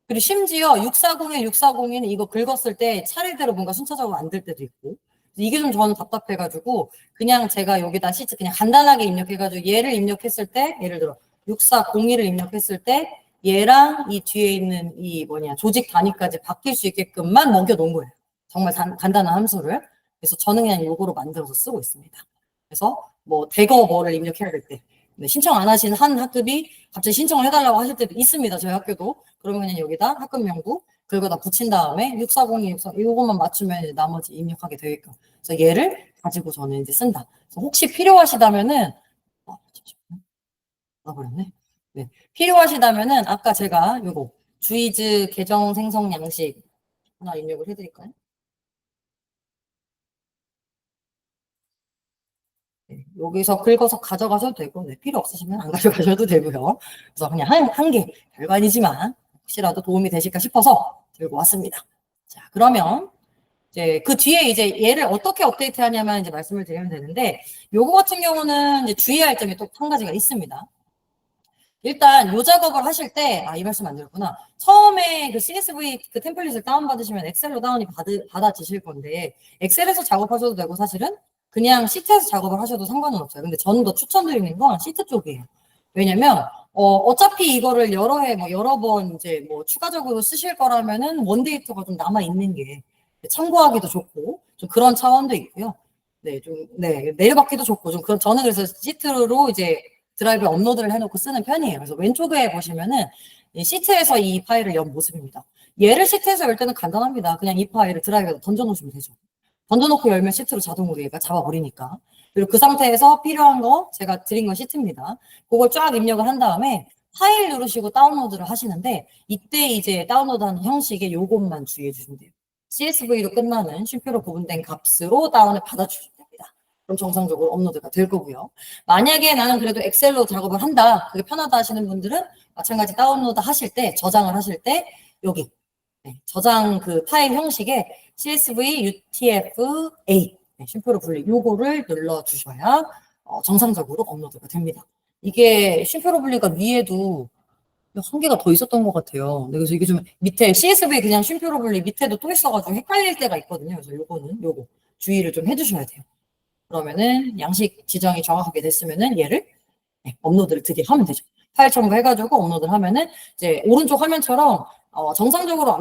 그리고 심지어 6401, 6402는 이거 긁었을 때 차례대로 뭔가 순차적으로 안 될 때도 있고. 이게 좀 저는 답답해가지고, 그냥 제가 여기다 시트 그냥 간단하게 입력해가지고, 얘를 입력했을 때, 예를 들어, 6401을 입력했을 때, 얘랑 이 뒤에 있는 이 조직 단위까지 바뀔 수 있게끔만 먹여놓은 거예요. 정말 간단한 함수를. 그래서 저는 그냥 요거로 만들어서 쓰고 있습니다. 그래서 뭐 대거 뭐를 입력해야 될 때, 신청 안 하신 한 학급이 갑자기 신청을 해달라고 하실 때도 있습니다. 저희 학교도. 그러면 그냥 여기다 학급 명부 긁어다 붙인 다음에 6402, 64, 이것만 맞추면 이제 나머지 입력하게 되게끔. 그래서 얘를 가지고 저는 이제 쓴다. 그래서 혹시 필요하시다면은, 잠시만요. 나버렸네. 네. 필요하시다면은, 아까 제가 요거, 주이즈 계정 생성 양식 하나 입력을 해드릴까요? 네, 여기서 긁어서 가져가셔도 되고, 네, 필요 없으시면 안 가져가셔도 되고요. 그래서 그냥 한 개, 별거 아니지만, 혹시라도 도움이 되실까 싶어서 들고 왔습니다. 자, 그러면, 이제 그 뒤에 이제 얘를 어떻게 업데이트 하냐면 이제 말씀을 드리면 되는데, 요거 같은 경우는 이제 주의할 점이 또 한 가지가 있습니다. 일단 요 작업을 하실 때, 이 말씀 안 드렸구나. 처음에 그 CSV 그 템플릿을 다운받으시면 엑셀로 다운이 받아지실 건데, 엑셀에서 작업하셔도 되고 사실은 그냥 시트에서 작업을 하셔도 상관은 없어요. 근데 저는 더 추천드리는 건 시트 쪽이에요. 왜냐면, 어차피 이거를 여러 해, 뭐 여러 번 이제 뭐 추가적으로 쓰실 거라면은 원데이터가 좀 남아있는 게 참고하기도 좋고, 좀 그런 차원도 있고요. 네, 좀, 네, 내려받기도 좋고, 좀 그런, 저는 그래서 시트로 이제 드라이브에 업로드를 해놓고 쓰는 편이에요. 그래서 왼쪽에 보시면은 이 시트에서 이 파일을 연 모습입니다. 얘를 시트에서 열 때는 간단합니다. 그냥 이 파일을 드라이브에 던져놓으시면 되죠. 던져놓고 열면 시트로 자동으로 얘가 잡아버리니까. 그리고 그 상태에서 필요한 거 제가 드린 건 시트입니다. 그걸 쫙 입력을 한 다음에 파일 누르시고 다운로드를 하시는데 이때 이제 다운로드하는 형식에 요것만 주의해 주시면 돼요. CSV로 끝나는 쉼표로 구분된 값으로 다운을 받아주시면 됩니다. 그럼 정상적으로 업로드가 될 거고요. 만약에 나는 그래도 엑셀로 작업을 한다, 그게 편하다 하시는 분들은 마찬가지 다운로드 하실 때, 저장을 하실 때 여기 저장 그 파일 형식에 CSV UTF-8 쉼표로 분리 요거를 눌러주셔야 정상적으로 업로드가 됩니다. 이게 쉼표로 분리가 위에도 한 개가 더 있었던 것 같아요. 그래서 이게 좀 밑에 CSV 그냥 쉼표로 분리 밑에도 또 있어가지고 헷갈릴 때가 있거든요. 그래서 요거 주의를 좀 해주셔야 돼요. 그러면은 양식 지정이 정확하게 됐으면은 얘를 업로드를 드디어 하면 되죠. 파일 첨부해가지고 업로드를 하면은 이제 오른쪽 화면처럼 정상적으로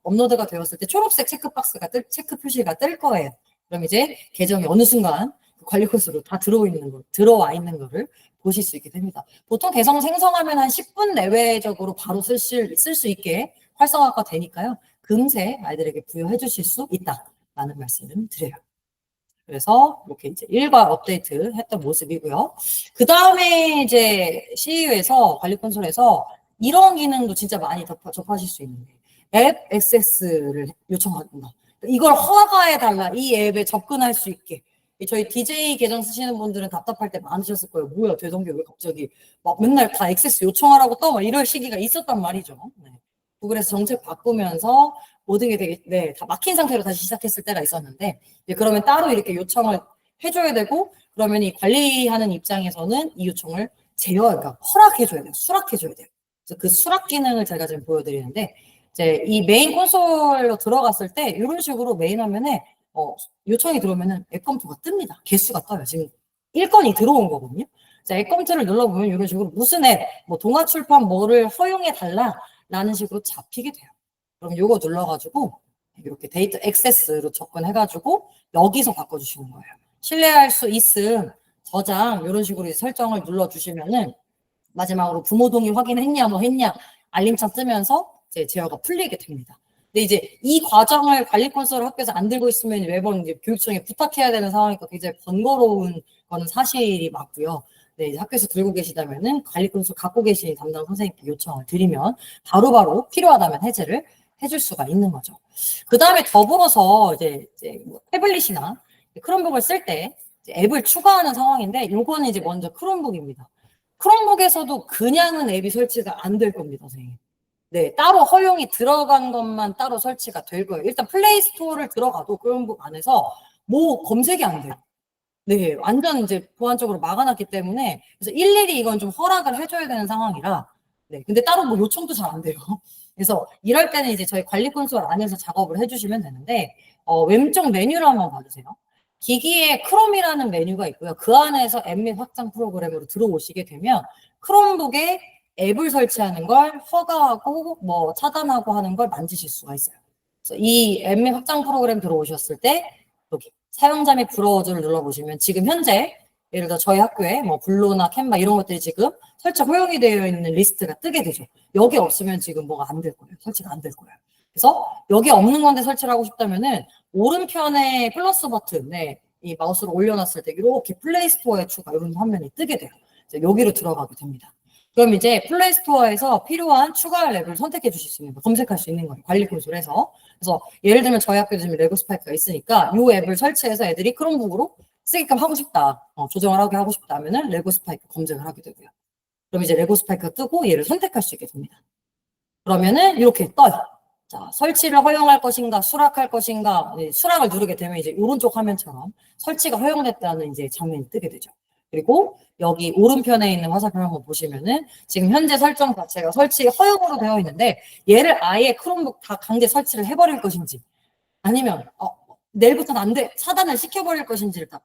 업로드가 되었을 때 초록색 체크 표시가 뜰 거예요. 그럼 이제 계정이 어느 순간 관리 코스로 다 들어와 있는 거를 보실 수 있게 됩니다. 보통 계정 생성하면 한 10분 내외적으로 바로 쓸 수 있게 활성화가 되니까요. 금세 아이들에게 부여해 주실 수 있다라는 말씀을 드려요. 그래서 이렇게 이제 일괄 업데이트 했던 모습이고요. 그 다음에 이제 CU에서 관리 콘솔에서 이런 기능도 진짜 많이 접하실 수 있는데 앱 액세스를 요청한다. 이걸 허가해 달라. 이 앱에 접근할 수 있게. 저희 DJ 계정 쓰시는 분들은 답답할 때 많으셨을 거예요. 뭐야, 대동기 왜 갑자기 막 맨날 다 액세스 요청하라고 막 이럴 시기가 있었단 말이죠. 네. 구글에서 정책 바꾸면서 모든 게 되게 다 막힌 상태로 다시 시작했을 때가 있었는데 그러면 따로 이렇게 요청을 해줘야 되고 그러면 이 관리하는 입장에서는 이 요청을 그러니까 허락해줘야 돼요. 수락해줘야 돼요. 그래서 그 수락 기능을 제가 지금 보여드리는데 이제 이 메인 콘솔로 들어갔을 때 이런 식으로 메인 화면에 요청이 들어오면은 앱 검토가 뜹니다. 개수가 떠요. 지금 1건이 들어온 거거든요. 앱 검토를 눌러보면 이런 식으로 무슨 앱, 뭐 동화 출판 뭐를 허용해 달라라는 식으로 잡히게 돼요. 그럼 요거 눌러가지고 이렇게 데이터 액세스로 접근해가지고 여기서 바꿔주시는 거예요. 신뢰할 수 있음, 저장 이런 식으로 설정을 눌러주시면은 마지막으로 부모 동의 확인했냐 뭐 했냐 알림창 뜨면서 이제 제어가 풀리게 됩니다. 근데 이제 이 과정을 관리 콘솔을 학교에서 안 들고 있으면 매번 이제 교육청에 부탁해야 되는 상황이니까 굉장히 번거로운 거는 사실이 맞고요. 네, 이제 학교에서 들고 계시다면은 관리 콘솔 갖고 계신 담당 선생님께 요청을 드리면 바로바로 필요하다면 해제를 해줄 수가 있는 거죠. 그 다음에 더불어서 이제 뭐 태블릿이나 크롬북을 쓸 때 앱을 추가하는 상황인데 요거는 이제 먼저 크롬북입니다. 크롬북에서도 그냥은 앱이 설치가 안 될 겁니다, 선생님. 네, 따로 허용이 들어간 것만 따로 설치가 될 거예요. 일단 플레이 스토어를 들어가도 크롬북 안에서 뭐 검색이 안 돼요. 네, 완전 이제 보안적으로 막아놨기 때문에 그래서 일일이 이건 좀 허락을 해줘야 되는 상황이라 네, 근데 따로 뭐 요청도 잘 안 돼요. 그래서 이럴 때는 이제 저희 관리 콘솔 안에서 작업을 해주시면 되는데, 왼쪽 메뉴를 한번 봐주세요. 기기에 크롬이라는 메뉴가 있고요. 그 안에서 앱 및 확장 프로그램으로 들어오시게 되면 크롬북에 앱을 설치하는 걸 허가하고 뭐 차단하고 하는 걸 만지실 수가 있어요. 그래서 이 앱 및 확장 프로그램 들어오셨을 때 여기 사용자 및 브라우저를 눌러보시면 지금 현재 예를 들어 저희 학교에 뭐 블루나 캔바 이런 것들이 지금 설치 허용이 되어 있는 리스트가 뜨게 되죠. 여기 없으면 지금 뭐가 안 될 거예요. 설치가 안 될 거예요. 그래서 여기 없는 건데 설치를 하고 싶다면은 오른편에 플러스 버튼에 이 마우스를 올려놨을 때 이렇게 플레이 스토어에 추가 이런 화면이 뜨게 돼요. 여기로 들어가게 됩니다. 그럼 이제 플레이 스토어에서 필요한 추가할 앱을 선택해 주실 수 있는 거예요. 검색할 수 있는 거예요. 관리 콘솔에서. 그래서 예를 들면 저희 학교에 지금 레고 스파이크가 있으니까 이 앱을 설치해서 애들이 크롬북으로 쓰게끔 하고 싶다. 조정을 하게 하고 싶다 하면은 레고 스파이크 검색을 하게 되고요. 그럼 이제 레고 스파이크가 뜨고 얘를 선택할 수 있게 됩니다. 그러면은 이렇게 떠요. 자, 설치를 허용할 것인가, 수락할 것인가, 수락을 누르게 되면 이제 오른쪽 화면처럼 설치가 허용됐다는 이제 장면이 뜨게 되죠. 그리고 여기 오른편에 있는 화살표 한번 보시면은 지금 현재 설정 자체가 설치 허용으로 되어 있는데 얘를 아예 크롬북 다 강제 설치를 해버릴 것인지 아니면 내일부터는 안 돼, 차단을 시켜버릴 것인지를 다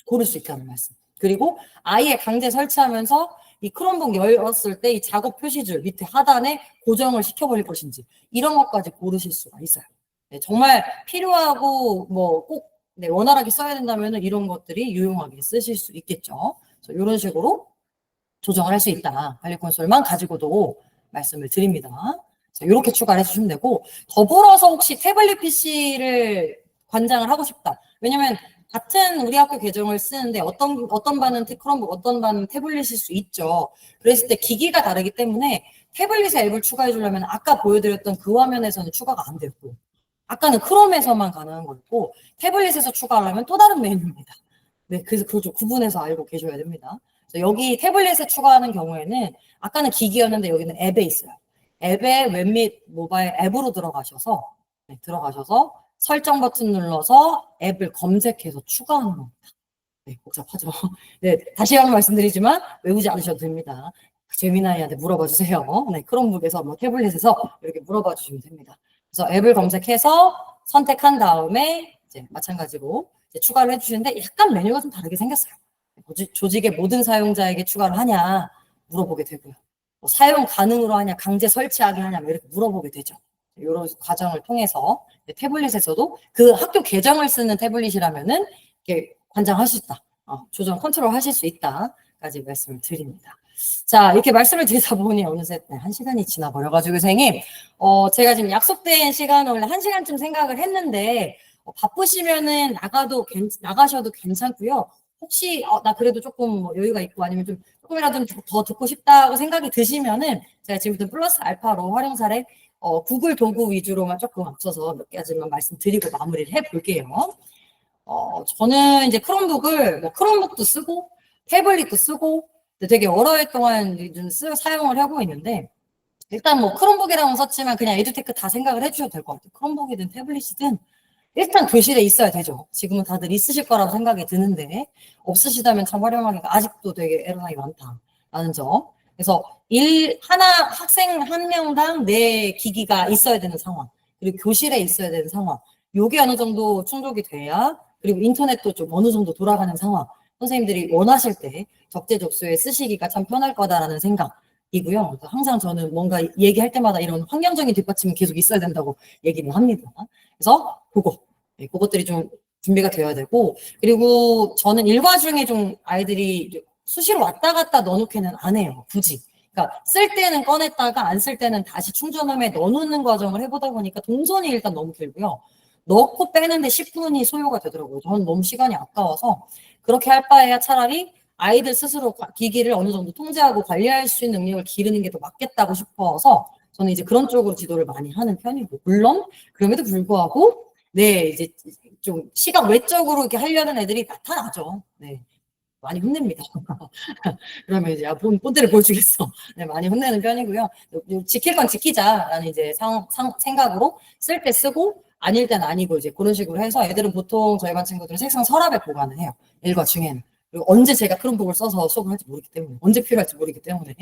고를 수 있다는 말씀. 그리고 아예 강제 설치하면서 이 크롬북 열었을 때 이 작업 표시줄 밑에 하단에 고정을 시켜버릴 것인지 이런 것까지 고르실 수가 있어요. 네, 정말 필요하고 뭐 꼭 원활하게 써야 된다면 이런 것들이 유용하게 쓰실 수 있겠죠. 그래서 이런 식으로 조정을 할 수 있다. 관리 콘솔만 가지고도 말씀을 드립니다. 이렇게 추가를 해주시면 되고 더불어서 혹시 태블릿 PC를 관장을 하고 싶다. 왜냐면 같은 우리 학교 계정을 쓰는데 어떤 반은 크롬북, 어떤 반은 태블릿일 수 있죠. 그랬을 때 기기가 다르기 때문에 태블릿에 앱을 추가해 주려면 아까 보여드렸던 그 화면에서는 추가가 안 됐고 아까는 크롬에서만 가능한 거였고 태블릿에서 추가하려면 또 다른 메뉴입니다. 네, 그래서 그걸 좀 구분해서 알고 계셔야 됩니다. 여기 태블릿에 추가하는 경우에는 아까는 기기였는데 여기는 앱에 있어요. 앱에 웹 및 모바일 앱으로 들어가셔서 설정 버튼 눌러서 앱을 검색해서 추가하는 겁니다. 네, 복잡하죠. 네, 다시 한번 말씀드리지만 외우지 않으셔도 됩니다. 재미나이한테 물어봐 주세요. 네, 크롬북에서 뭐 태블릿에서 이렇게 물어봐 주시면 됩니다. 그래서 앱을 검색해서 선택한 다음에 이제 마찬가지로 이제 추가를 해주시는데 약간 메뉴가 좀 다르게 생겼어요. 조직의 모든 사용자에게 추가를 하냐 물어보게 되고요. 뭐 사용 가능으로 하냐, 강제 설치하게 하냐 이렇게 물어보게 되죠. 이런 과정을 통해서 태블릿에서도 그 학교 계정을 쓰는 태블릿이라면은 이렇게 관장할 수 있다. 조정 컨트롤 하실 수 있다까지 말씀을 드립니다. 자, 이렇게 말씀을 드리다 보니 어느새 1시간이 지나버려가지고 선생님, 제가 지금 약속된 시간을 원래 1시간쯤 생각을 했는데 바쁘시면은 나가셔도 괜찮고요. 혹시 나 그래도 조금 뭐 여유가 있고 아니면 좀 조금이라도 더 듣고 싶다고 생각이 드시면은 제가 지금부터 플러스 알파로 활용 사례 구글 도구 위주로만 조금 앞서서 몇 가지만 말씀드리고 마무리를 해볼게요. 저는 이제 크롬북도 쓰고 태블릿도 쓰고 되게 여러 해 동안 사용을 하고 있는데 일단 뭐 크롬북이라고 썼지만 그냥 에듀테크 다 생각을 해주셔도 될 것 같아요. 크롬북이든 태블릿이든 일단 교실에 있어야 되죠. 지금은 다들 있으실 거라고 생각이 드는데 없으시다면 참 활용하기가 아직도 되게 애로사항이 많다라는 점. 그래서 학생 한 명당 4기기가 있어야 되는 상황, 그리고 교실에 있어야 되는 상황, 요게 어느 정도 충족이 돼야, 그리고 인터넷도 좀 어느 정도 돌아가는 상황, 선생님들이 원하실 때 적재적소에 쓰시기가 참 편할 거다라는 생각이고요. 항상 저는 뭔가 얘기할 때마다 이런 환경적인 뒷받침이 계속 있어야 된다고 얘기를 합니다. 그래서 그것들이 좀 준비가 되어야 되고, 그리고 저는 일과 중에 좀 아이들이 수시로 왔다 갔다 넣어놓기는 안 해요, 굳이. 그러니까 쓸 때는 꺼냈다가 안 쓸 때는 다시 충전함에 넣어놓는 과정을 해보다 보니까 동선이 일단 너무 길고요. 넣고 빼는데 10분이 소요가 되더라고요. 저는 너무 시간이 아까워서 그렇게 할 바에야 차라리 아이들 스스로 기기를 어느 정도 통제하고 관리할 수 있는 능력을 기르는 게 더 맞겠다고 싶어서 저는 이제 그런 쪽으로 지도를 많이 하는 편이고, 물론 그럼에도 불구하고 이제 좀 시각 외적으로 이렇게 하려는 애들이 나타나죠. 네, 많이 혼냅니다. 그러면 이제 본때를 보여주겠어. 네, 많이 혼내는 편이고요. 지킬 건 지키자라는 이제 생각으로 쓸 때 쓰고 아닐 땐 아니고 이제 그런 식으로 해서 애들은 보통 저희 반 친구들은 책상 서랍에 보관을 해요. 일과 중에는. 그리고 언제 제가 크롬북을 써서 수업을 할지 모르기 때문에, 언제 필요할지 모르기 때문에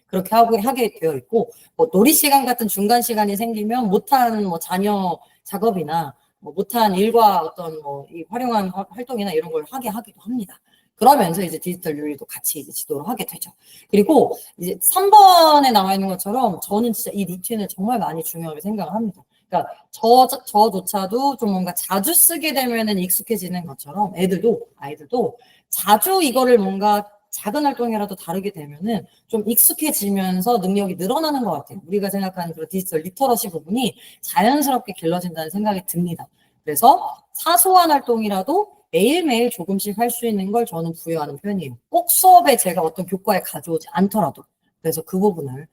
그렇게 하게 되어 있고, 뭐 놀이 시간 같은 중간 시간이 생기면 못한 뭐 자녀 작업이나 뭐 못한 일과 어떤 뭐 이 활용한 활동이나 이런 걸 하기도 합니다. 그러면서 이제 디지털 윤리도 같이 이제 지도를 하게 되죠. 그리고 이제 3번에 나와 있는 것처럼 저는 진짜 이 루틴을 정말 많이 중요하게 생각을 합니다. 그러니까 저조차도 좀 뭔가 자주 쓰게 되면은 익숙해지는 것처럼 아이들도 자주 이거를 뭔가 작은 활동이라도 다르게 되면은 좀 익숙해지면서 능력이 늘어나는 것 같아요. 우리가 생각하는 그런 디지털 리터러시 부분이 자연스럽게 길러진다는 생각이 듭니다. 그래서 사소한 활동이라도 매일매일 조금씩 할 수 있는 걸 저는 부여하는 편이에요. 꼭 수업에 제가 어떤 교과에 가져오지 않더라도. 그래서 그 부분을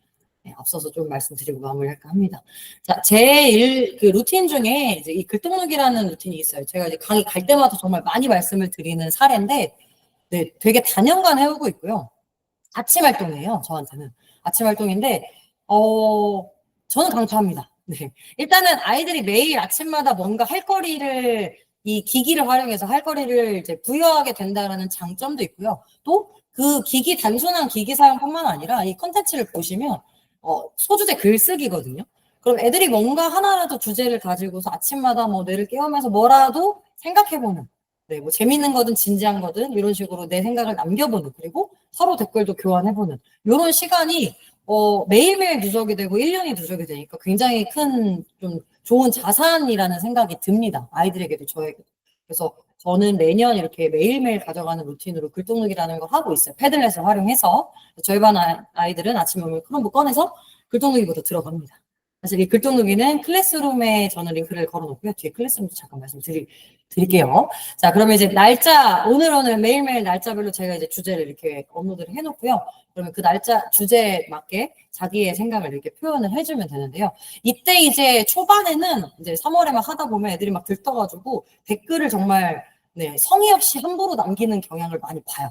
앞서서 좀 말씀드리고 마무리할까 합니다. 자, 그 루틴 중에 이제 이 글등록이라는 루틴이 있어요. 제가 이제 강의 갈 때마다 정말 많이 말씀을 드리는 사례인데, 네, 되게 단연간 해오고 있고요. 아침 활동이에요, 저한테는. 아침 활동인데, 저는 강추합니다. 네. 일단은 아이들이 매일 아침마다 뭔가 할 거리를, 이 기기를 활용해서 할 거리를 이제 부여하게 된다라는 장점도 있고요. 또 그 단순한 기기 사용뿐만 아니라 이 컨텐츠를 보시면, 소주제 글쓰기거든요. 그럼 애들이 뭔가 하나라도 주제를 가지고서 아침마다 뭐 뇌를 깨우면서 뭐라도 생각해보는, 네, 뭐 재밌는 거든 진지한 거든 이런 식으로 내 생각을 남겨보는, 그리고 서로 댓글도 교환해보는 이런 시간이 매일매일 누적이 되고 1년이 누적이 되니까 굉장히 큰 좀 좋은 자산이라는 생각이 듭니다. 아이들에게도 저에게도. 그래서 저는 매년 이렇게 매일매일 가져가는 루틴으로 글독록이라는 걸 하고 있어요. 패들렛을 활용해서. 저희 반 아이들은 아침에 오면 크롬북 꺼내서 글독록이부터 들어갑니다. 사실 이 글독록이는 클래스룸에 저는 링크를 걸어놓고요. 뒤에 클래스룸도 잠깐 말씀드릴게요. 자, 그러면 이제 오늘 매일매일 날짜별로 제가 이제 주제를 이렇게 업로드를 해놓고요. 그러면 그 날짜 주제에 맞게 자기의 생각을 이렇게 표현을 해주면 되는데요. 이때 이제 초반에는 이제 3월에 막 하다 보면 애들이 막 들떠가지고 댓글을 정말 네, 성의 없이 함부로 남기는 경향을 많이 봐요.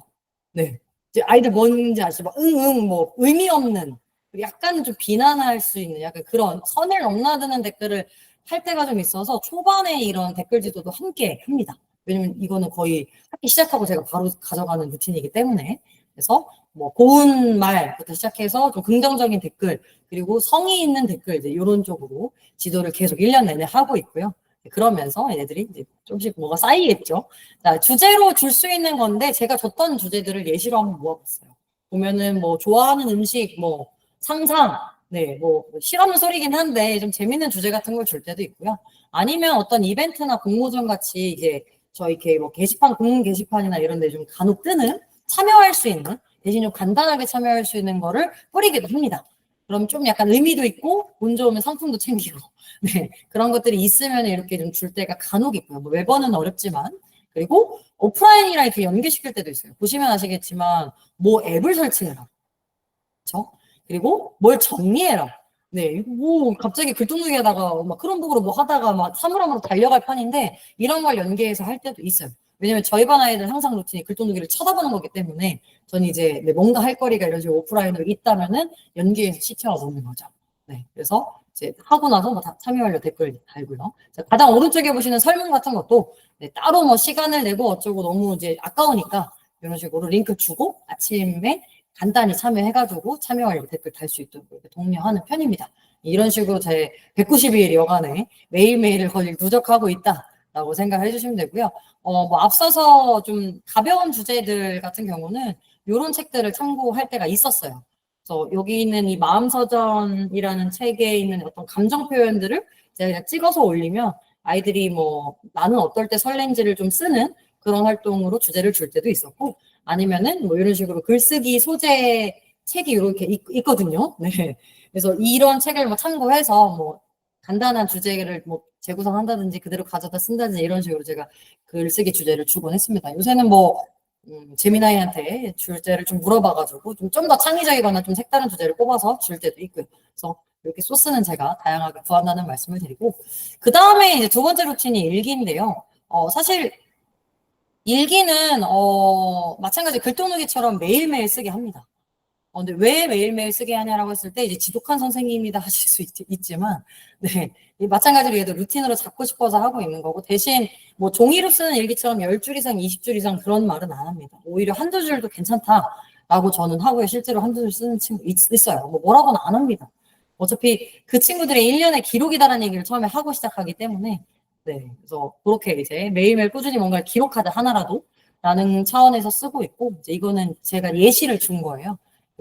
네. 이제 아이들 뭔지 아시죠? 막 응응 뭐 의미 없는, 약간 좀 비난할 수 있는 약간 그런 선을 넘나드는 댓글을 할 때가 좀 있어서 초반에 이런 댓글 지도도 함께 합니다. 왜냐면 이거는 거의 학기 시작하고 제가 바로 가져가는 루틴이기 때문에. 그래서 뭐 고운 말부터 시작해서 좀 긍정적인 댓글, 그리고 성의 있는 댓글, 이제 이런 쪽으로 지도를 계속 1년 내내 하고 있고요. 그러면서 얘네들이 이제 조금씩 뭐가 쌓이겠죠. 자, 주제로 줄 수 있는 건데 제가 줬던 주제들을 예시로 한번 모아봤어요. 보면은 뭐 좋아하는 음식, 뭐 상상, 네, 뭐 실없는 소리긴 한데 좀 재밌는 주제 같은 걸 줄 때도 있고요. 아니면 어떤 이벤트나 공모전 같이 이제 저희 이렇게 뭐 공문 게시판이나 이런 데 좀 간혹 뜨는 참여할 수 있는, 대신 좀 간단하게 참여할 수 있는 거를 뿌리기도 합니다. 그럼 좀 약간 의미도 있고 운 좋으면 상품도 챙기고 네, 그런 것들이 있으면 이렇게 좀 줄 때가 간혹 있고요. 뭐 매번은 어렵지만. 그리고 오프라인이랑 이렇게 연계시킬 때도 있어요. 보시면 아시겠지만 뭐 앱을 설치해라. 그렇죠? 그리고 뭘 정리해라. 네, 뭐 갑자기 글뚱글에다가 막 크롬북으로 뭐 하다가 막 사물함으로 달려갈 판인데 이런 걸 연계해서 할 때도 있어요. 왜냐면 저희 반 아이들 항상 루틴이 글뚱글이를 쳐다보는 거기 때문에 전 이제 뭔가 할 거리가 이런 식으로 오프라인으로 있다면은 연계해서 시켜놓는 거죠. 네, 그래서 이제 하고 나서 뭐 다 참여 완료 댓글 달고요. 자, 가장 오른쪽에 보시는 설문 같은 것도 네, 따로 뭐 시간을 내고 어쩌고 너무 이제 아까우니까 이런 식으로 링크 주고 아침에 간단히 참여해가지고 참여 완료 댓글 달 수 있도록 이렇게 독려하는 편입니다. 이런 식으로 제 192일 여간에 매일매일을 거의 누적하고 있다라고 생각을 해주시면 되고요. 뭐 앞서서 좀 가벼운 주제들 같은 경우는 이런 책들을 참고할 때가 있었어요. 그래서 여기 있는 이 마음서전이라는 책에 있는 어떤 감정 표현들을 제가 그냥 찍어서 올리면 아이들이 뭐 나는 어떨 때 설렌지를 좀 쓰는 그런 활동으로 주제를 줄 때도 있었고, 아니면은 뭐 이런 식으로 글쓰기 소재 책이 이렇게 있거든요. 네. 그래서 이런 책을 뭐 참고해서 뭐 간단한 주제를 뭐 재구성한다든지 그대로 가져다 쓴다든지 이런 식으로 제가 글쓰기 주제를 주곤 했습니다. 요새는 뭐 재미나이한테 주제를 좀 물어봐가지고 좀 더 창의적이거나 좀 색다른 주제를 뽑아서 줄 때도 있고요. 그래서 이렇게 소스는 제가 다양하게 구한다는 말씀을 드리고, 그 다음에 이제 두 번째 루틴이 일기인데요. 사실 일기는 마찬가지 글동무기처럼 매일매일 쓰게 합니다. 근데 왜 매일매일 쓰게 하냐라고 했을 때 이제 지독한 선생님이다 하실 수 있지만, 네. 마찬가지로 얘도 루틴으로 잡고 싶어서 하고 있는 거고, 대신 뭐 종이로 쓰는 일기처럼 10줄 이상, 20줄 이상 그런 말은 안 합니다. 오히려 한두 줄도 괜찮다라고 저는 하고요. 실제로 한두 줄 쓰는 친구 있어요. 뭐라고는 안 합니다. 어차피 그 친구들의 1년의 기록이다라는 얘기를 처음에 하고 시작하기 때문에, 네. 그래서 그렇게 이제 매일매일 꾸준히 뭔가를 기록하자 하나라도 라는 차원에서 쓰고 있고, 이제 이거는 제가 예시를 준 거예요.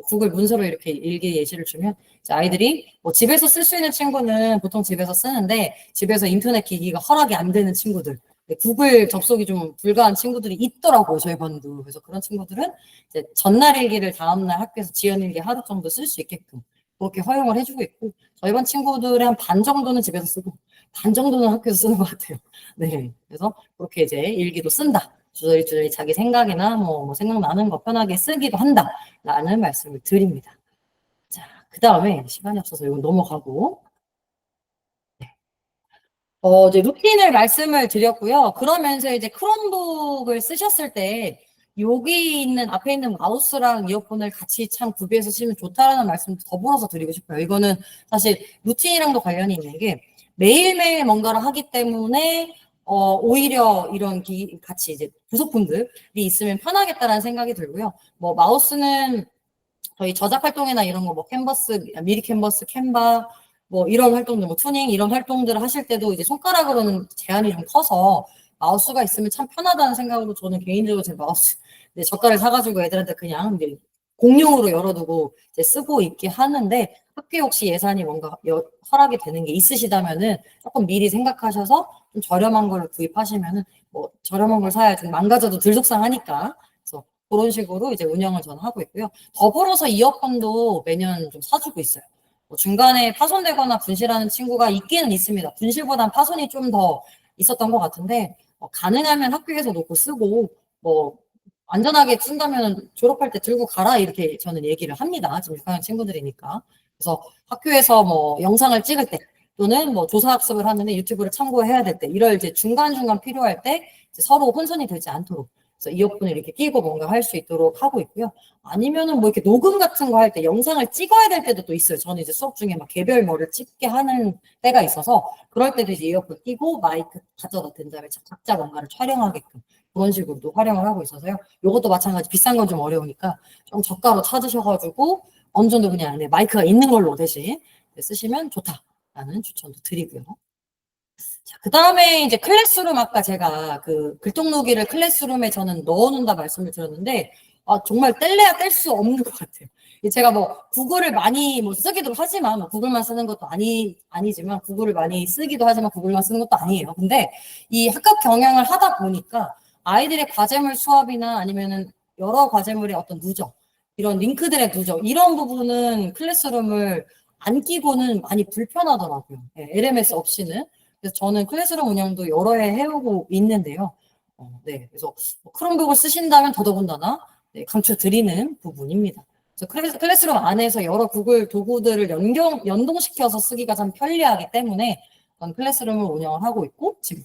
구글 문서로 이렇게 일기 예시를 주면 아이들이 뭐 집에서 쓸 수 있는 친구는 보통 집에서 쓰는데 집에서 인터넷 기기가 허락이 안 되는 친구들, 구글 접속이 좀 불가한 친구들이 있더라고요, 저희 반도. 그래서 그런 친구들은 이제 전날 일기를 다음날 학교에서 지연 일기 하루 정도 쓸 수 있게끔 그렇게 허용을 해주고 있고, 저희 반 친구들의 한 반 정도는 집에서 쓰고 반 정도는 학교에서 쓰는 것 같아요. 네, 그래서 그렇게 이제 일기도 쓴다. 주저리 자기 생각이나 뭐 생각나는 거 편하게 쓰기도 한다라는 말씀을 드립니다. 자, 그 다음에 시간이 없어서 이건 넘어가고, 이제 루틴을 말씀을 드렸고요. 그러면서 이제 크롬북을 쓰셨을 때 여기 있는 앞에 있는 마우스랑 이어폰을 같이 참 구비해서 쓰면 좋다라는 말씀도 더불어서 드리고 싶어요. 이거는 사실 루틴이랑도 관련이 있는 게 매일매일 뭔가를 하기 때문에 오히려 이런 같이 이제 부속품들이 있으면 편하겠다라는 생각이 들고요. 뭐 마우스는 저희 저작 활동이나 이런 거 뭐 캔버스, 미리 캔버스, 캔바 뭐 이런 활동들, 뭐 투닝 이런 활동들을 하실 때도 이제 손가락으로는 제한이 좀 커서 마우스가 있으면 참 편하다는 생각으로 저는 개인적으로 제 마우스 젓가락을 사가지고 애들한테 그냥 이제 공용으로 열어두고 이제 쓰고 있게 하는데, 학교에 혹시 예산이 뭔가 허락이 되는 게 있으시다면은 조금 미리 생각하셔서 좀 저렴한 걸 구입하시면은 뭐 저렴한 걸 사야 좀 망가져도 덜 속상하니까. 그래서 그런 식으로 이제 운영을 저는 하고 있고요. 더불어서 이어폰도 매년 좀 사주고 있어요. 뭐 중간에 파손되거나 분실하는 친구가 있기는 있습니다. 분실보단 파손이 좀 더 있었던 것 같은데, 가능하면 학교에서 놓고 쓰고, 뭐 안전하게 쓴다면 졸업할 때 들고 가라 이렇게 저는 얘기를 합니다. 지금 6학년 친구들이니까. 그래서 학교에서 뭐 영상을 찍을 때 또는 뭐 조사학습을 하는데 유튜브를 참고해야 될 때, 이럴 이제 중간중간 필요할 때 서로 혼선이 되지 않도록 그래서 이어폰을 이렇게 끼고 뭔가 할 수 있도록 하고 있고요. 아니면은 뭐 이렇게 녹음 같은 거 할 때 영상을 찍어야 될 때도 또 있어요. 저는 이제 수업 중에 막 개별 뭐를 찍게 하는 때가 있어서 그럴 때도 이제 이어폰 끼고 마이크 가져다 댄 다음에 각자 뭔가를 촬영하게끔 그런 식으로도 활용을 하고 있어서요. 요것도 마찬가지 비싼 건 좀 어려우니까 좀 저가로 찾으셔가지고 어느 정도 그냥 마이크가 있는 걸로 대신 쓰시면 좋다라는 추천도 드리고요. 자, 그 다음에 이제 클래스룸, 아까 제가 그 글통록이를 클래스룸에 저는 넣어놓는다 말씀을 드렸는데, 정말 뗄래야 뗄 수 없는 것 같아요. 제가 뭐 구글을 많이 뭐 쓰기도 하지만, 뭐 구글만 쓰는 것도 아니지만, 구글을 많이 쓰기도 하지만 구글만 쓰는 것도 아니에요. 근데 이 학급 경영을 하다 보니까 아이들의 과제물 수업이나 아니면은 여러 과제물의 어떤 누적, 이런 링크들의 누적, 이런 부분은 클래스룸을 안 끼고는 많이 불편하더라고요. LMS 없이는. 그래서 저는 클래스룸 운영도 여러 해 해오고 있는데요. 네, 그래서 크롬북을 쓰신다면 더더군다나 강추드리는 부분입니다. 그래서 클래스룸 안에서 여러 구글 도구들을 연동시켜서 쓰기가 참 편리하기 때문에 저는 클래스룸을 운영을 하고 있고, 지금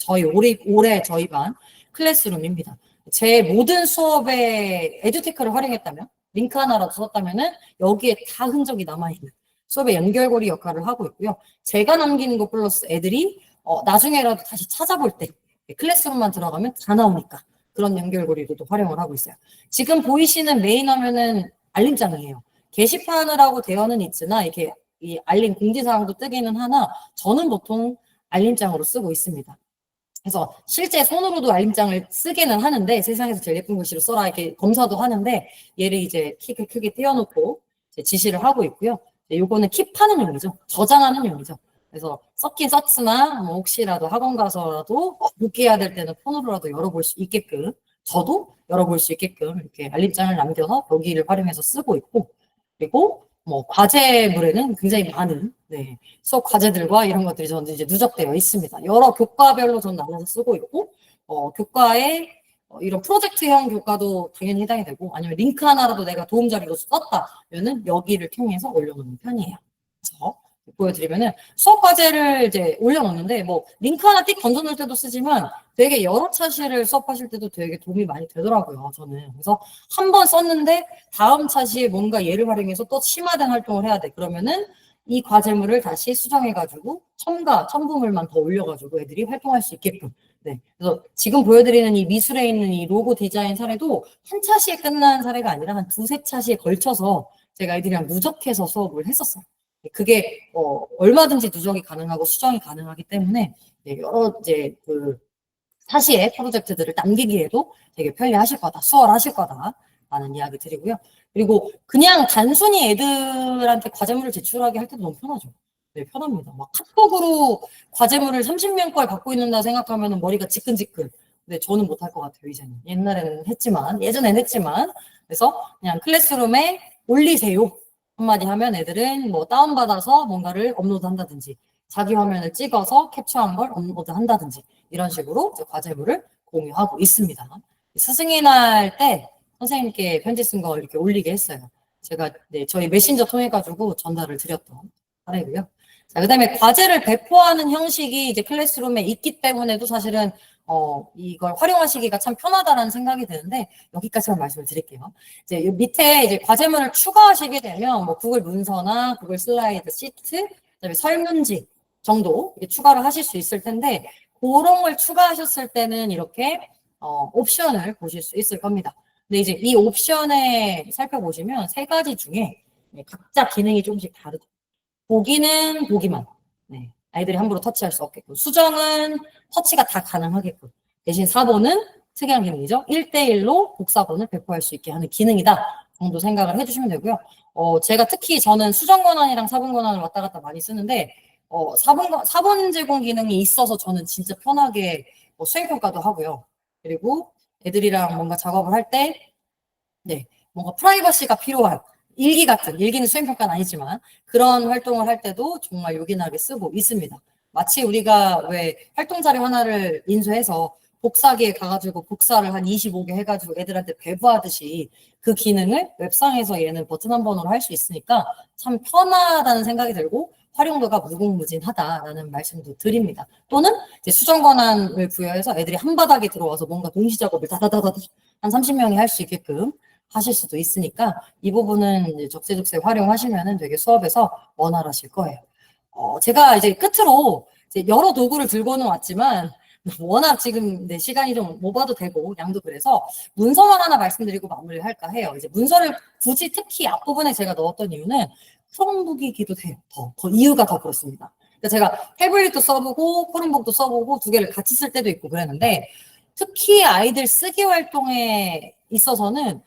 올해 저희 반 클래스룸입니다. 제 모든 수업에 에듀테크를 활용했다면, 링크 하나라도 썼다면은 여기에 다 흔적이 남아있는 수업의 연결고리 역할을 하고 있고요. 제가 남기는 것 플러스 애들이 나중에라도 다시 찾아볼 때 클래스룸만 들어가면 다 나오니까 그런 연결고리로도 활용을 하고 있어요. 지금 보이시는 메인 화면은 알림장이에요. 게시판이라고 되어는 있으나 이렇게 이 알림 공지사항도 뜨기는 하나 저는 보통 알림장으로 쓰고 있습니다. 그래서 실제 손으로도 알림장을 쓰기는 하는데 세상에서 제일 예쁜 글씨로 써라 이렇게 검사도 하는데, 얘를 이제 킥을 크게 띄워놓고 지시를 하고 있고요. 요거는 킵하는 용이죠. 저장하는 용이죠. 그래서 썼긴 썼으나 뭐 혹시라도 학원 가서라도 복귀해야 될 때는 폰으로라도 열어볼 수 있게끔, 저도 열어볼 수 있게끔 이렇게 알림장을 남겨서 여기를 활용해서 쓰고 있고, 그리고 뭐 과제물에는 굉장히 많은 수업 과제들과 이런 것들이 저는 이제 누적되어 있습니다. 여러 교과별로 저는 나눠서 쓰고 있고, 교과에 이런 프로젝트형 교과도 당연히 해당이 되고, 아니면 링크 하나라도 내가 도움 자료로 썼다면은 여기를 통해서 올려놓는 편이에요. 그래서 보여드리면은 수업 과제를 이제 올려놓는데 뭐 링크 하나 띡 던져놓을 때도 쓰지만 되게 여러 차시를 수업하실 때도 되게 도움이 많이 되더라고요, 저는. 그래서 한 번 썼는데 다음 차시에 뭔가 얘를 활용해서 또 심화된 활동을 해야 돼. 그러면은 이 과제물을 다시 수정해가지고 첨부물만 더 올려가지고 애들이 활동할 수 있게끔. 네. 그래서 지금 보여드리는 이 미술에 있는 이 로고 디자인 사례도 한 차시에 끝난 사례가 아니라 한 두세 차시에 걸쳐서 제가 애들이랑 누적해서 수업을 했었어요. 그게 얼마든지 누적이 가능하고 수정이 가능하기 때문에 여러 이제 그 사시의 프로젝트들을 남기기에도 되게 편리하실 거다, 수월하실 거다라는 이야기 드리고요. 그리고 그냥 단순히 애들한테 과제물을 제출하게 할 때도 너무 편하죠. 네, 편합니다. 막 카톡으로 과제물을 30명 걸 갖고 있는다 생각하면 머리가 지끈지끈. 네, 저는 못할 것 같아요, 이제는. 예전에는 했지만. 그래서 그냥 클래스룸에 올리세요. 한마디 하면 애들은 뭐 다운받아서 뭔가를 업로드 한다든지, 자기 화면을 찍어서 캡처한 걸 업로드 한다든지, 이런 식으로 과제물을 공유하고 있습니다. 스승의 날 때 선생님께 편지 쓴 거 이렇게 올리게 했어요. 제가 저희 메신저 통해 가지고 전달을 드렸던 사례고요. 자, 그다음에 과제를 배포하는 형식이 이제 클래스룸에 있기 때문에도 사실은 이걸 활용하시기가 참 편하다라는 생각이 드는데 여기까지만 말씀을 드릴게요. 이제 요 밑에 이제 과제물을 추가하시게 되면 뭐 구글 문서나 구글 슬라이드 시트, 그다음에 설문지 정도 추가를 하실 수 있을 텐데 그런 걸 추가하셨을 때는 이렇게 옵션을 보실 수 있을 겁니다. 근데 이제 이 옵션에 살펴보시면 세 가지 중에 각자 기능이 조금씩 다르죠. 보기는 보기만. 네. 아이들이 함부로 터치할 수 없게끔. 수정은 터치가 다 가능하게끔. 대신 사본은 특이한 기능이죠. 1대1로 복사본을 배포할 수 있게 하는 기능이다 정도 생각을 해주시면 되고요. 제가 특히 저는 수정 권한이랑 사본 권한을 왔다 갔다 많이 쓰는데 사본 제공 기능이 있어서 저는 진짜 편하게 수행평가도 하고요. 그리고 애들이랑 뭔가 작업을 할 때, 네, 뭔가 프라이버시가 필요한 일기는 수행평가는 아니지만 그런 활동을 할 때도 정말 요긴하게 쓰고 있습니다. 마치 우리가 왜 활동 자료 하나를 인수해서 복사기에 가가지고 복사를 한 25개 해가지고 애들한테 배부하듯이 그 기능을 웹상에서 얘는 버튼 한 번으로 할 수 있으니까 참 편하다는 생각이 들고 활용도가 무궁무진하다라는 말씀도 드립니다. 또는 이제 수정 권한을 부여해서 애들이 한 바닥에 들어와서 뭔가 동시 작업을 다다다다다 한 30명이 할 수 있게끔 하실 수도 있으니까 이 부분은 이제 적재적소에 활용하시면 되게 수업에서 원활하실 거예요. 제가 이제 끝으로 이제 여러 도구를 들고는 왔지만 워낙 지금 시간이 좀 오버도 되고 양도 그래서 문서만 하나 말씀드리고 마무리를 할까 해요. 이제 문서를 굳이 특히 앞부분에 제가 넣었던 이유는 크롬북이기도 해요. 더 이유가 더 그렇습니다. 그러니까 제가 태블릿도 써보고 크롬북도 써보고 두 개를 같이 쓸 때도 있고 그랬는데 특히 아이들 쓰기 활동에 있어서는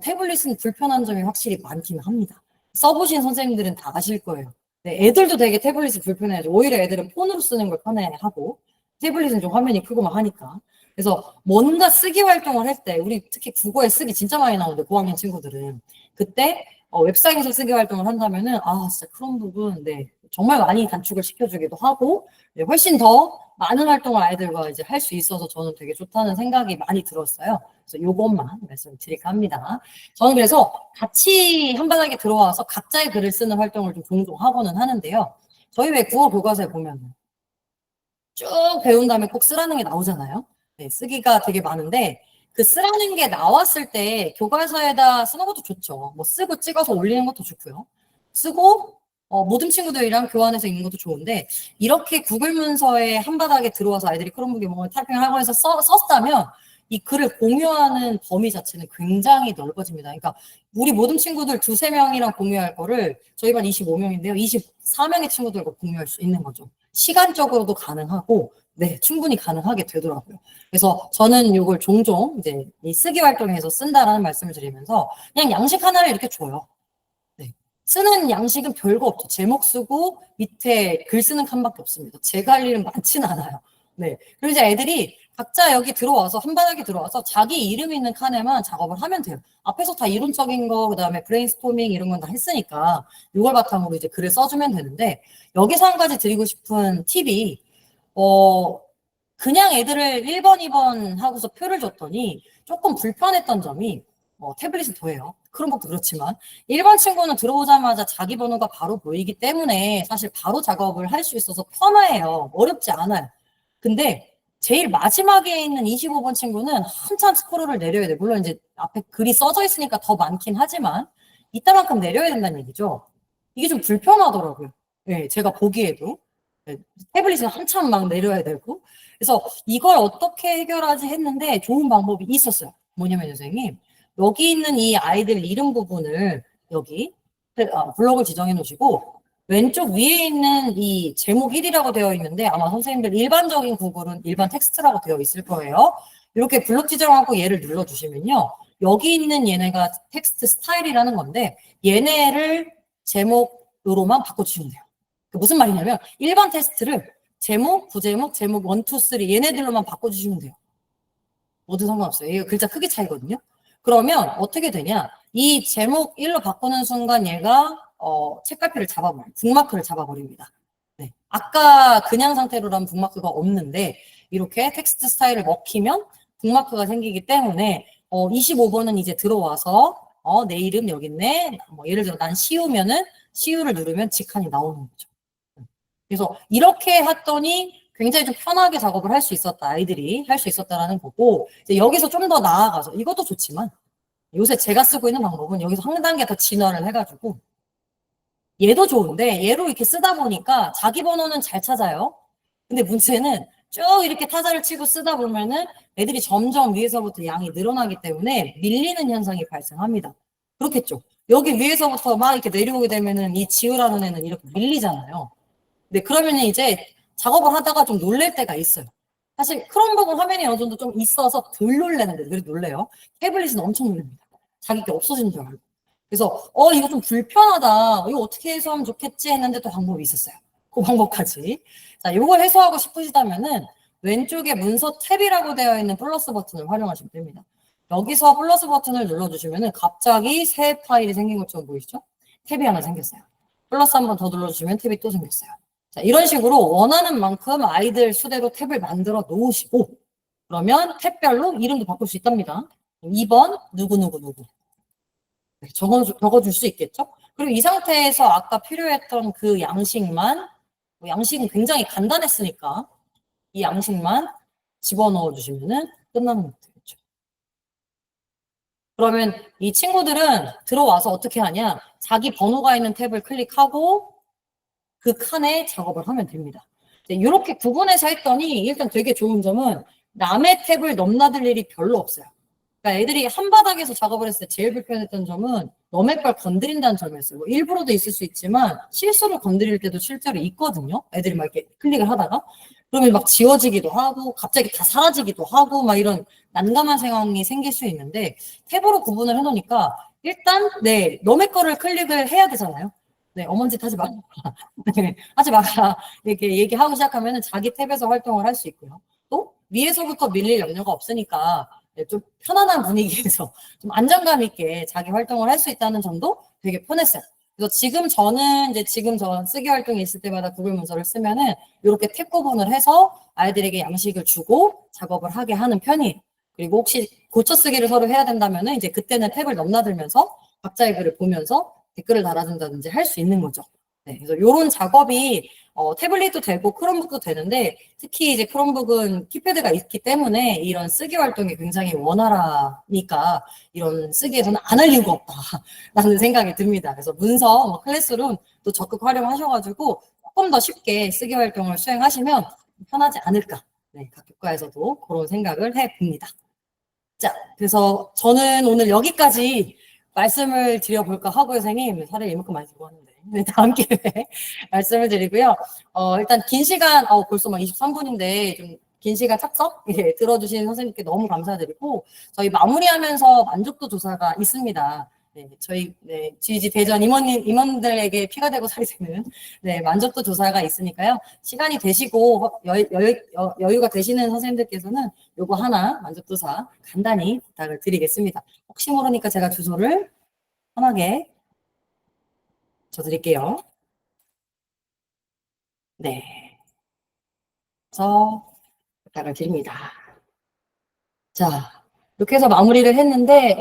태블릿은 불편한 점이 확실히 많긴 합니다. 써보신 선생님들은 다 아실 거예요. 네, 애들도 되게 태블릿이 불편해하죠. 오히려 애들은 폰으로 쓰는 걸 편해하고 태블릿은 좀 화면이 크고 막 하니까. 그래서 뭔가 쓰기 활동을 할 때 우리 특히 국어에 쓰기 진짜 많이 나오는데 고학년 친구들은 그때 웹상에서 쓰기 활동을 한다면은 진짜 크롬북은 정말 많이 단축을 시켜주기도 하고 훨씬 더 많은 활동을 아이들과 이제 할 수 있어서 저는 되게 좋다는 생각이 많이 들었어요. 그래서 요것만 말씀드릴까 합니다. 저는 그래서 같이 한바닥에 들어와서 각자의 글을 쓰는 활동을 좀 종종 하고는 하는데요. 저희 왜 국어 교과서에 보면 쭉 배운 다음에 꼭 쓰라는 게 나오잖아요. 네, 쓰기가 되게 많은데 그 쓰라는 게 나왔을 때 교과서에다 쓰는 것도 좋죠. 뭐 쓰고 찍어서 올리는 것도 좋고요. 쓰고 모든 친구들이랑 교환해서 읽는 것도 좋은데 이렇게 구글 문서에 한바닥에 들어와서 아이들이 크롬북에 뭔가 타이핑을 하고 해서 썼다면 이 글을 공유하는 범위 자체는 굉장히 넓어집니다. 그러니까 우리 모든 친구들 두세 명이랑 공유할 거를 저희 반 25명인데요. 24명의 친구들과 공유할 수 있는 거죠. 시간적으로도 가능하고 충분히 가능하게 되더라고요. 그래서 저는 이걸 종종 이제 이 쓰기 활동에서 쓴다라는 말씀을 드리면서 그냥 양식 하나를 이렇게 줘요. 쓰는 양식은 별거 없죠. 제목 쓰고 밑에 글 쓰는 칸밖에 없습니다. 제가 할 일은 많진 않아요. 그리고 이제 애들이 각자 여기 들어와서 한바닥에 들어와서 자기 이름 있는 칸에만 작업을 하면 돼요. 앞에서 다 이론적인 거, 그다음에 브레인스토밍 이런 건 다 했으니까 이걸 바탕으로 이제 글을 써주면 되는데 여기서 한 가지 드리고 싶은 팁이 그냥 애들을 1번, 2번 하고서 표를 줬더니 조금 불편했던 점이 태블릿은 더해요. 크롬북도 그렇지만 일반 친구는 들어오자마자 자기 번호가 바로 보이기 때문에 사실 바로 작업을 할 수 있어서 편해요. 어렵지 않아요. 근데 제일 마지막에 있는 25번 친구는 한참 스크롤을 내려야 돼요. 물론 이제 앞에 글이 써져 있으니까 더 많긴 하지만 이따만큼 내려야 된다는 얘기죠. 이게 좀 불편하더라고요. 네, 제가 보기에도. 네, 태블릿은 한참 막 내려야 되고. 그래서 이걸 어떻게 해결하지 했는데 좋은 방법이 있었어요. 뭐냐면 선생님, 여기 있는 이 아이들 이름 부분을 여기 블럭을 지정해 놓으시고 왼쪽 위에 있는 이 제목 1이라고 되어 있는데 아마 선생님들 일반적인 구글은 일반 텍스트라고 되어 있을 거예요. 이렇게 블럭 지정하고 얘를 눌러주시면요. 여기 있는 얘네가 텍스트 스타일이라는 건데 얘네를 제목으로만 바꿔주시면 돼요. 무슨 말이냐면 일반 텍스트를 제목, 부제목, 제목 1, 2, 3 얘네들로만 바꿔주시면 돼요. 모두 상관없어요. 이거 글자 크기 차이거든요. 그러면 어떻게 되냐? 이 제목 1로 바꾸는 순간 얘가 책갈피를 잡아버려요. 북마크를 잡아버립니다. 네. 아까 그냥 상태로라면 북마크가 없는데 이렇게 텍스트 스타일을 먹히면 북마크가 생기기 때문에 25번은 이제 들어와서 내 이름 여기 있네. 뭐 예를 들어 난 시우면은 시우를 누르면 직칸이 나오는 거죠. 그래서 이렇게 했더니 굉장히 좀 편하게 작업을 할 수 있었다. 아이들이 할 수 있었다라는 거고 이제 여기서 좀 더 나아가서 이것도 좋지만 요새 제가 쓰고 있는 방법은 여기서 한 단계 더 진화를 해가지고 얘도 좋은데 얘로 이렇게 쓰다 보니까 자기 번호는 잘 찾아요. 근데 문제는 쭉 이렇게 타자를 치고 쓰다 보면은 애들이 점점 위에서부터 양이 늘어나기 때문에 밀리는 현상이 발생합니다. 그렇겠죠. 여기 위에서부터 막 이렇게 내려오게 되면은 이 지우라는 애는 이렇게 밀리잖아요. 네, 그러면 이제 작업을 하다가 좀 놀랄 때가 있어요. 사실 크롬북은 화면이 어느 정도 좀 있어서 덜 놀라는데 늘 놀래요. 태블릿은 엄청 놀랍니다. 자기 게 없어진 줄 알고. 그래서 이거 좀 불편하다. 이거 어떻게 해소하면 좋겠지 했는데 또 방법이 있었어요. 그 방법까지. 자, 이걸 해소하고 싶으시다면은 왼쪽에 문서 탭이라고 되어 있는 플러스 버튼을 활용하시면 됩니다. 여기서 플러스 버튼을 눌러주시면은 갑자기 새 파일이 생긴 것처럼 보이시죠? 탭이 하나 생겼어요. 플러스 한 번 더 눌러주시면 탭이 또 생겼어요. 자, 이런 식으로 원하는 만큼 아이들 수대로 탭을 만들어 놓으시고 그러면 탭별로 이름도 바꿀 수 있답니다. 2번 누구누구누구 적어줄 수 있겠죠? 그리고 이 상태에서 아까 필요했던 그 양식만 양식은 굉장히 간단했으니까 이 양식만 집어넣어 주시면 끝나는 것 같아요. 그러면 이 친구들은 들어와서 어떻게 하냐 자기 번호가 있는 탭을 클릭하고 그 칸에 작업을 하면 됩니다. 이렇게 구분해서 했더니 일단 되게 좋은 점은 남의 탭을 넘나들 일이 별로 없어요. 그러니까 애들이 한 바닥에서 작업을 했을 때 제일 불편했던 점은 남의 걸 건드린다는 점이었어요. 뭐 일부러도 있을 수 있지만 실수로 건드릴 때도 실제로 있거든요. 애들이 막 이렇게 클릭을 하다가 그러면 막 지워지기도 하고 갑자기 다 사라지기도 하고 막 이런 난감한 상황이 생길 수 있는데 탭으로 구분을 해놓으니까 일단 네 남의 거를 클릭을 해야 되잖아요. 네 어머니 짓 하지 마. 네, 하지 마라. 이렇게 얘기하고 시작하면 자기 탭에서 활동을 할 수 있고요. 또 위에서부터 밀릴 염려가 없으니까 좀 편안한 분위기에서 좀 안정감 있게 자기 활동을 할 수 있다는 점도 되게 편했어요. 그래서 지금 저는 이제 지금 저 쓰기 활동이 있을 때마다 구글 문서를 쓰면은 이렇게 탭 구분을 해서 아이들에게 양식을 주고 작업을 하게 하는 편이에요. 그리고 혹시 고쳐 쓰기를 서로 해야 된다면은 이제 그때는 탭을 넘나들면서 각자의 글을 보면서 댓글을 달아준다든지 할 수 있는 거죠. 네, 그래서 이런 작업이 태블릿도 되고 크롬북도 되는데 특히 이제 크롬북은 키패드가 있기 때문에 이런 쓰기 활동이 굉장히 원활하니까 이런 쓰기에서는 안 할 이유가 없다라는 생각이 듭니다. 그래서 문서, 클래스룸 또 적극 활용하셔가지고 조금 더 쉽게 쓰기 활동을 수행하시면 편하지 않을까. 네, 각 교과에서도 그런 생각을 해봅니다. 자, 그래서 저는 오늘 여기까지 말씀을 드려볼까 하고요, 선생님. 살을 이만큼 많이 들고 왔는데. 네, 다음 기회에 말씀을 드리고요. 일단 긴 시간, 벌써 막 23분인데 좀 긴 시간 착석 예, 들어주신 선생님께 너무 감사드리고 저희 마무리하면서 만족도 조사가 있습니다. 네, 저희 GG 대전 임원들에게 피가 되고 살이 되는 네, 만족도 조사가 있으니까요. 시간이 되시고 여유가 되시는 선생님들께서는 요거 하나 만족도사 간단히 부탁을 드리겠습니다. 혹시 모르니까 제가 주소를 편하게 줘드릴게요. 네. 그래서 부탁을 드립니다. 자, 이렇게 해서 마무리를 했는데,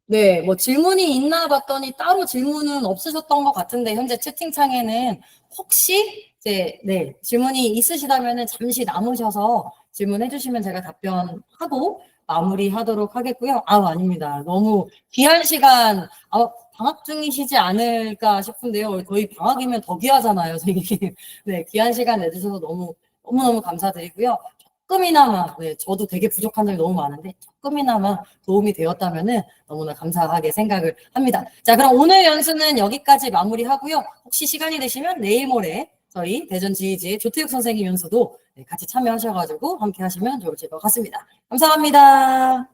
네, 뭐 질문이 있나 봤더니 따로 질문은 없으셨던 것 같은데, 현재 채팅창에는 혹시 이제, 네, 질문이 있으시다면은 잠시 남으셔서 질문해 주시면 제가 답변하고 마무리하도록 하겠고요. 아닙니다. 너무 귀한 시간, 방학 중이시지 않을까 싶은데요. 거의 방학이면 더 귀하잖아요, 선생님. 네, 귀한 시간 내주셔서 너무너무 감사드리고요. 조금이나마, 네, 저도 되게 부족한 점이 너무 많은데, 조금이나마 도움이 되었다면은 너무나 감사하게 생각을 합니다. 자, 그럼 오늘 연수는 여기까지 마무리하고요. 혹시 시간이 되시면 내일 모레 저희 대전 지휘지의 조태욱 선생님 연수도 같이 참여하셔가지고 함께 하시면 좋을 것 같습니다. 감사합니다.